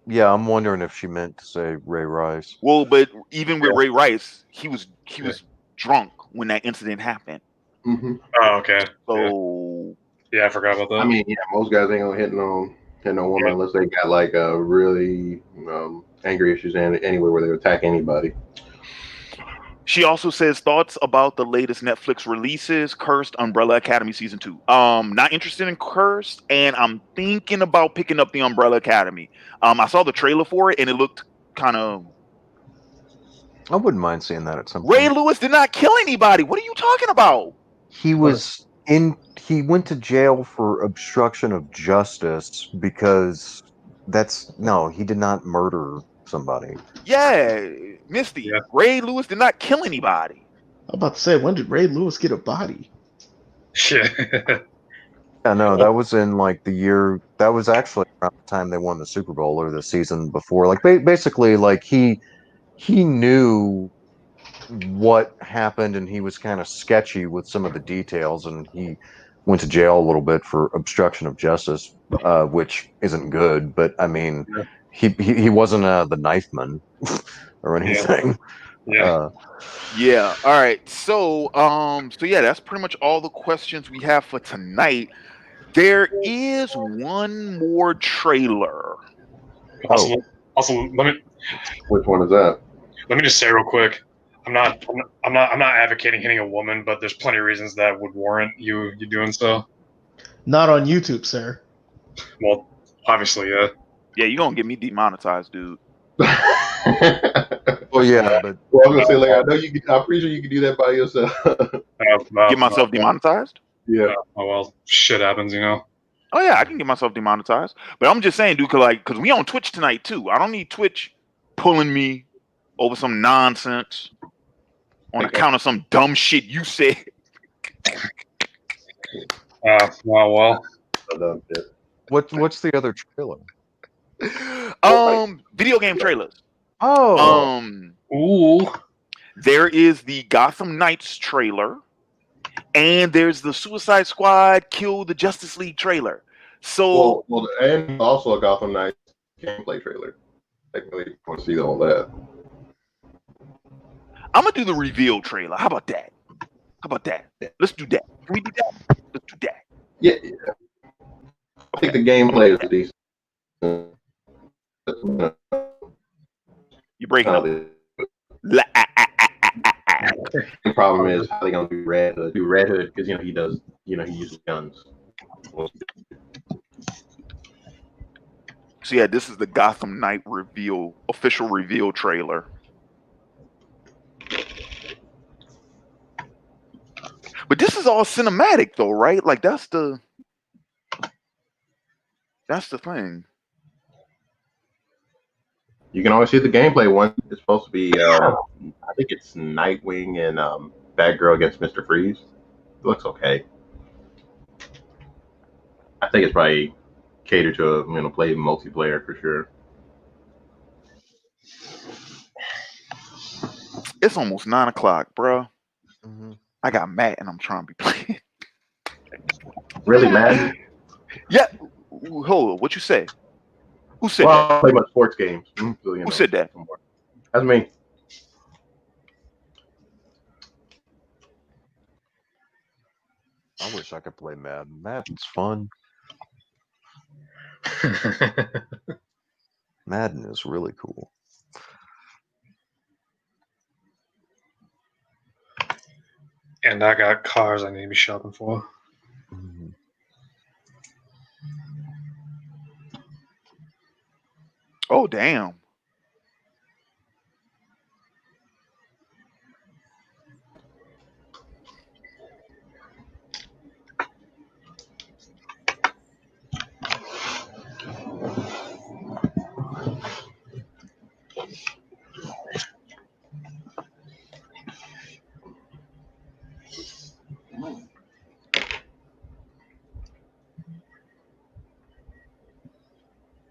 Yeah, I'm wondering if she meant to say Ray Rice.
Well, but even with Ray Rice, he was drunk when that incident happened.
Mm-hmm.
Oh, okay.
So
yeah, I forgot about that.
I mean, yeah, most guys ain't gonna hit no woman unless they got like a really angry issues anywhere where they attack anybody.
She also says thoughts about the latest Netflix releases, Cursed, Umbrella Academy season 2. Not interested in Cursed, and I'm thinking about picking up the Umbrella Academy. I saw the trailer for it, and it looked kind of.
I wouldn't mind seeing that at some
Ray
point.
Lewis did not kill anybody. What are you talking about?
He was he went to jail for obstruction of justice because he did not murder somebody.
Yeah, Misty.
Yeah.
Ray Lewis did not kill anybody.
I'm about to say, when did Ray Lewis get a body?
Shit.
Yeah, no, that was in like the year. That was actually around the time they won the Super Bowl or the season before. Like basically, like he knew what happened and he was kind of sketchy with some of the details, and he went to jail a little bit for obstruction of justice, which isn't good. But I mean, he wasn't the knife man or anything.
Yeah.
Yeah. All right. So yeah, that's pretty much all the questions we have for tonight. There is one more trailer.
Also, let me.
Which one is that?
Let me just say real quick. I'm not advocating hitting a woman, but there's plenty of reasons that would warrant you doing so.
Not on YouTube, sir.
Well, obviously, yeah.
Yeah, you're gonna get me demonetized, dude.
Well, yeah, but
well, I was gonna say, like, I know you can. I'm pretty sure you can do that by yourself.
Get myself demonetized?
Yeah.
Oh well, shit happens, you know.
Oh yeah, I can get myself demonetized. But I'm just saying, dude, cause we on Twitch tonight too. I don't need Twitch pulling me over some nonsense on account of some dumb shit you said.
Well.
What's the other trailer?
Video game trailers.
Oh.
Ooh.
There is the Gotham Knights trailer, and there's the Suicide Squad Kill the Justice League trailer. So,
well, and also a Gotham Knights gameplay trailer. Like, really want to see all that.
I'm gonna do the reveal trailer. How about that? Let's do that. Can we do that? Let's do that.
Yeah. I think the gameplay is decent.
You're breaking up.
The problem is how they gonna do Red Hood because he does he uses guns.
So yeah, this is the Gotham Knight official reveal trailer. But this is all cinematic though, right? Like that's the thing.
You can always see the gameplay one. It's supposed to be I think it's Nightwing and Batgirl against Mr. Freeze. It looks okay. I think it's probably catered to play multiplayer for sure.
It's almost 9 o'clock, bro.
Mm-hmm.
I got mad and I'm trying to be playing.
Really mad?
Yeah. Hold on. What you say? Who said
that?
I
play my sports games. So,
Who said that?
That's me.
I wish I could play Madden. Madden's fun. Madden is really cool.
And I got cars I need to be shopping for.
Mm-hmm.
Oh, damn.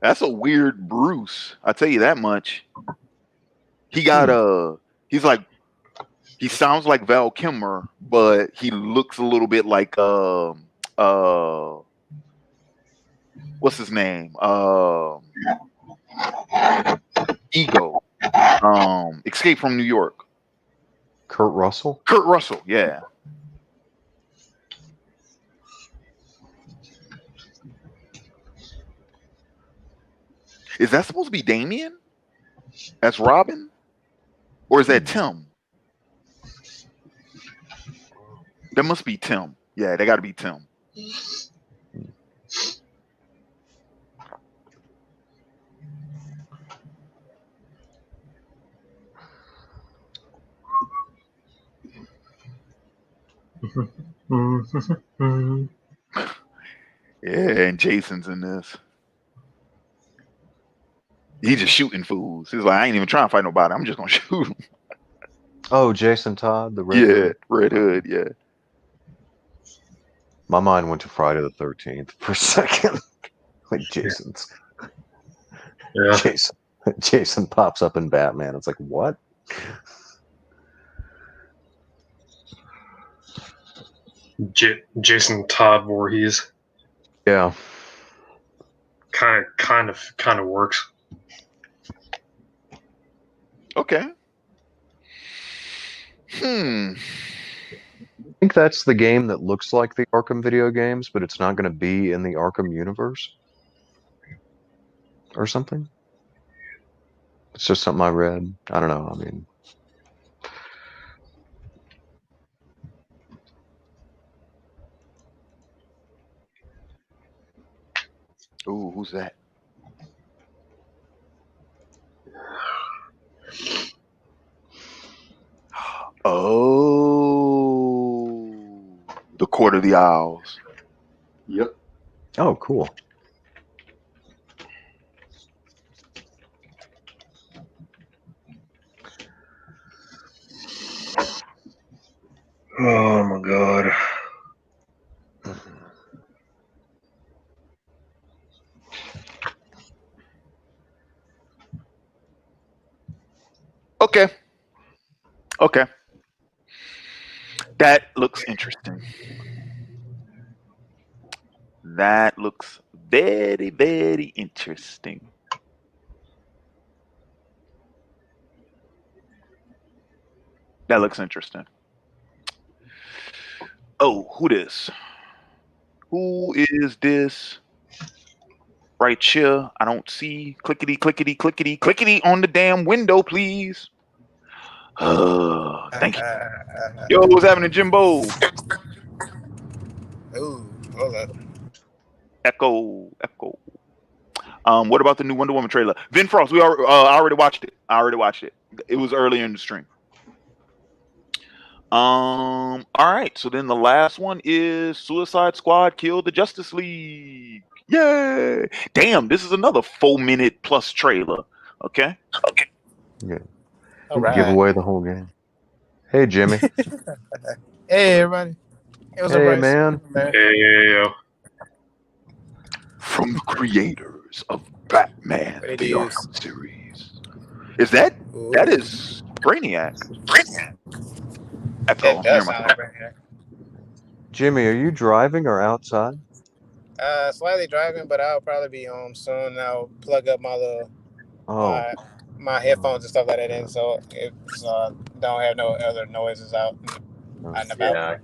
That's a weird Bruce. I tell you that much. He got he's like he sounds like Val Kilmer, but he looks a little bit like what's his name? Ego. Escape from New York.
Kurt Russell?
Kurt Russell, yeah. Is that supposed to be Damien? That's Robin? Or is that Tim? That must be Tim. Yeah, they got to be Tim. Yeah, and Jason's in this. He's just shooting fools. He's like, I ain't even trying to fight nobody. I'm just gonna shoot him.
Oh, Jason Todd, the Red
Yeah,
Hood.
Red Hood. Yeah.
My mind went to Friday the 13th for a second. Like Jason's.
Yeah.
Jason pops up in Batman. It's like, what?
Jason Todd Voorhees.
Yeah.
Kind of works.
Okay.
I think that's the game that looks like the Arkham video games, but it's not going to be in the Arkham universe or something. It's just something I read. I don't know. I mean,
Ooh, who's that? Oh, the Court of the Owls.
Yep.
oh, cool.
Oh my god.
Okay. Okay. That looks interesting. That looks very, very interesting. That looks interesting. Oh, who this? Who is this? Right here. I don't see. Clickety, clickety, clickety, clickety on the damn window, please. Thank you. Yo, what's happening, Jimbo?
Ooh, hold up.
Echo. What about the new Wonder Woman trailer? Vin Frost. I already watched it. It was earlier in the stream. All right. So then the last one is Suicide Squad killed the Justice League. Yay! Damn, this is another 4-minute plus trailer. Okay.
Yeah.
All
Give
right.
away the whole game. Hey, Jimmy.
Hey, everybody. It was
Hey,
a race.
man.
Hey.
From the creators of Batman,
What it
the
is.
Arkham series. Is that
Ooh.
is Brainiac? Echo.
That
Never
does
mind.
sound like Brainiac.
Jimmy, are you driving or outside?
Slightly driving, but I'll probably be home soon. I'll plug up my little
Oh,
my headphones and stuff like that in, so it's don't have no other noises out and about.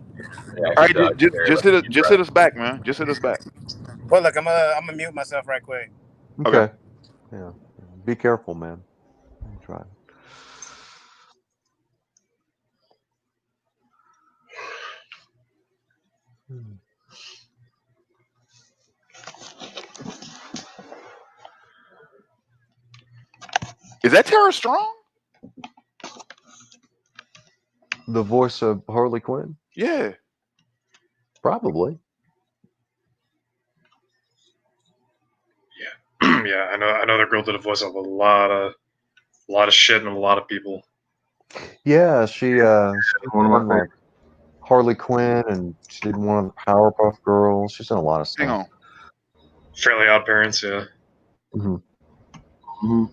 All right, just hit us back, man. Just hit us back.
Well, look, I'm gonna mute myself right quick.
okay. Yeah. Be careful, man. Drive.
Is that Tara Strong?
The voice of Harley Quinn?
Yeah.
Probably.
Yeah, I know that girl did a voice of a lot of shit and a lot of people.
Yeah, she
One of my
done, like Harley Quinn, and she did one of the Powerpuff Girls. She's done a lot of stuff.
Hang on.
Fairly Odd Parents, yeah.
Mhm.
Mhm.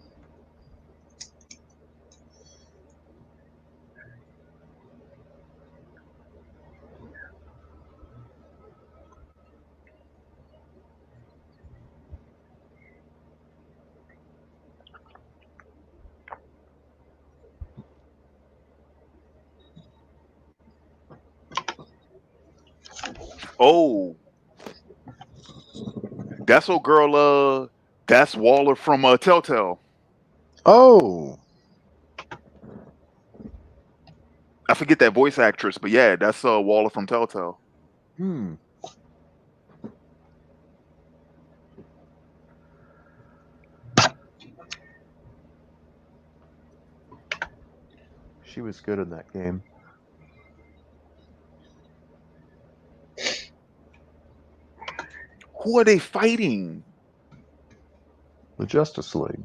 Oh, that's old girl. That's Waller from Telltale.
Oh,
I forget that voice actress, but yeah, that's Waller from Telltale.
hmm. She was good in that game.
Who are they fighting?
The Justice League.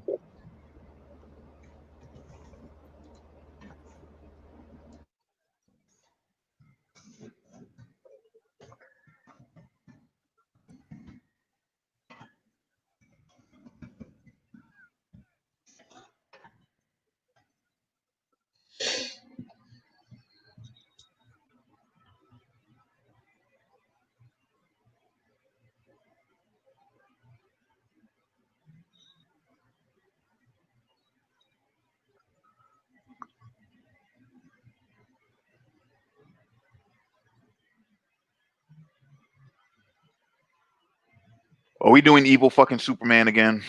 Are we doing evil fucking Superman again?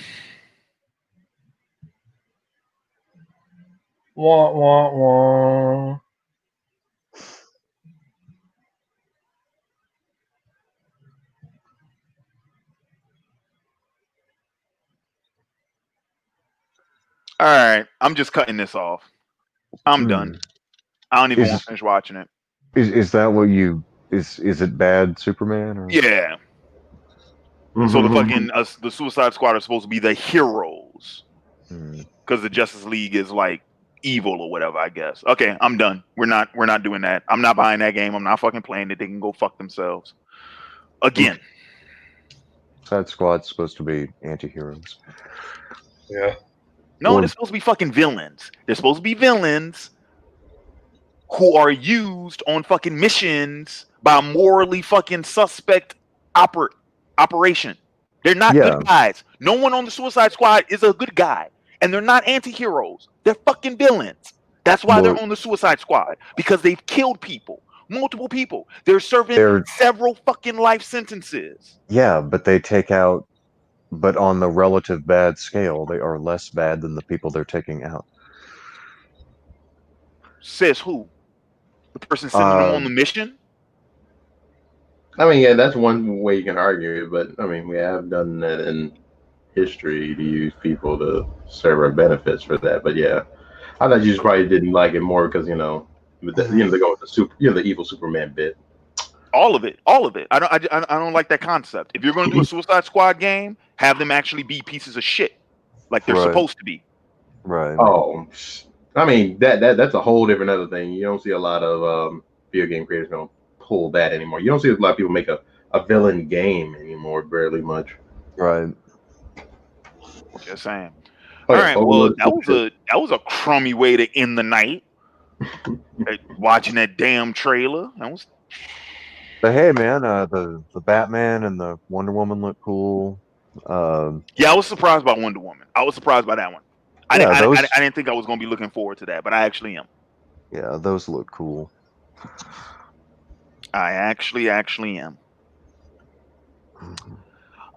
Wah, wah, wah.
All right, I'm just cutting this off. I'm done.
Hmm.
I don't even
Is
want to finish watching it.
is that what you is it bad Superman or?
Yeah. So the fucking the Suicide Squad are supposed to be the heroes
Hmm.
because the Justice League is like evil or whatever. I guess. Okay, I'm done. We're not doing that. I'm not buying that game. I'm not fucking playing it. They can go fuck themselves. Again.
Suicide Squad's supposed to be anti-heroes.
Yeah.
No,
Or
they're supposed to be fucking villains. They're supposed to be villains who are used on fucking missions by a morally fucking suspect operation. They're not
yeah,
good guys. No one on the Suicide Squad is a good guy. And they're not anti-heroes. They're fucking villains. That's why they're
but
on the Suicide Squad. Because they've killed people. Multiple people. They're serving
they're
several fucking life sentences.
but they take out, but on the relative bad scale, they are less bad than the people they're taking out.
Says who? The person sending them
Uh,
on the mission?
I mean, yeah, that's one way you can argue it, but I mean, we have done that in history to use people to serve our benefits for that. But yeah, I thought you just probably didn't like it more because they go with the the evil Superman bit.
All of it, all of it. I don't like that concept. If you're going to do a Suicide Squad game, have them actually be pieces of shit, like they're
right,
supposed to be.
right.
Oh, I mean that's a whole different other thing. You don't see a lot of video game creators don't pull that anymore. You don't see a lot of people make a villain game anymore, barely much.
Right.
Just saying.
Oh
All
yeah,
right. Well,
Pokemon shit.
that was a crummy way to end the night. Watching that damn trailer. That was.
But hey, man, the Batman and the Wonder Woman look cool.
Yeah, I was surprised by Wonder Woman. I was surprised by that one.
Yeah, those.
I didn't think I was going to be looking forward to that, but I actually am.
Yeah, those look cool.
I actually am.
Mhm.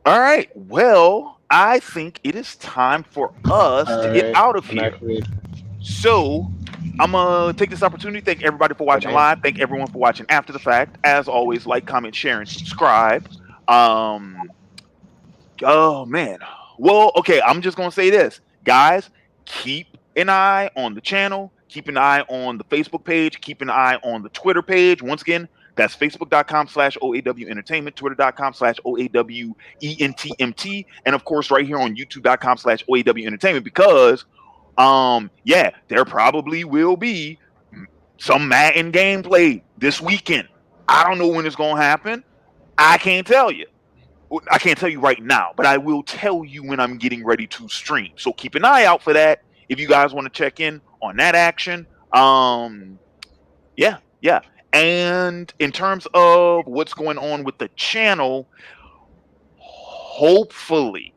All right. Well, I think it is time for us to get
Alright,
out of
I'm
here.
actually
So I'm gonna take this opportunity. Thank everybody for watching live. Thank everyone for watching after the fact. As always, like, comment, share, and subscribe. Um. Oh man. Well, okay. I'm just gonna say this, guys. Keep an eye on the channel. Keep an eye on the Facebook page. Keep an eye on the Twitter page. Once again, that's facebook.com/OAW Entertainment, twitter.com/OAWENTMT, and of course, right here on youtube.com/OAW Entertainment, because yeah, there probably will be some Madden gameplay this weekend. I don't know when it's gonna happen. I can't tell you. I can't tell you right now, but I will tell you when I'm getting ready to stream. So keep an eye out for that if you guys want to check in on that action. Yeah, yeah. And in terms of what's going on with the channel, hopefully,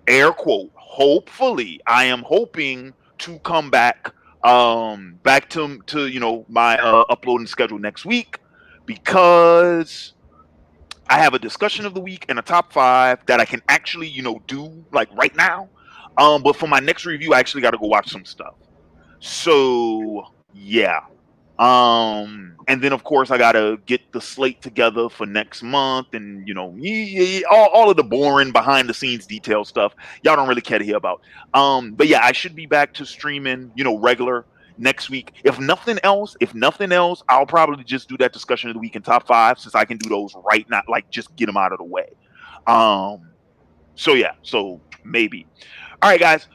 air quote, hopefully, I am hoping to come back back to my uploading schedule next week, because I have a discussion of the week and a top 5 that I can actually, do like right now. But for my next review, I actually got to go watch some stuff. So yeah. And then of course I gotta get the slate together for next month, and all of the boring behind the scenes detail stuff y'all don't really care to hear about. But yeah, I should be back to streaming, regular next week. If nothing else, I'll probably just do that discussion of the week in top 5, since I can do those right now, like just get them out of the way. So yeah, so maybe. All right, guys.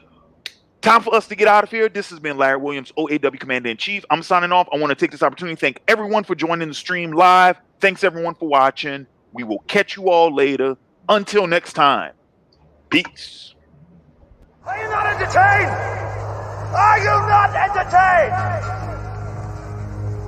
Time for us to get out of here. This has been Larry Williams, OAW Commander-in-Chief. I'm signing off. I want to take this opportunity to thank everyone for joining the stream live. Thanks, everyone, for watching. We will catch you all later. Until next time, peace.
Are you not entertained? Are you not entertained?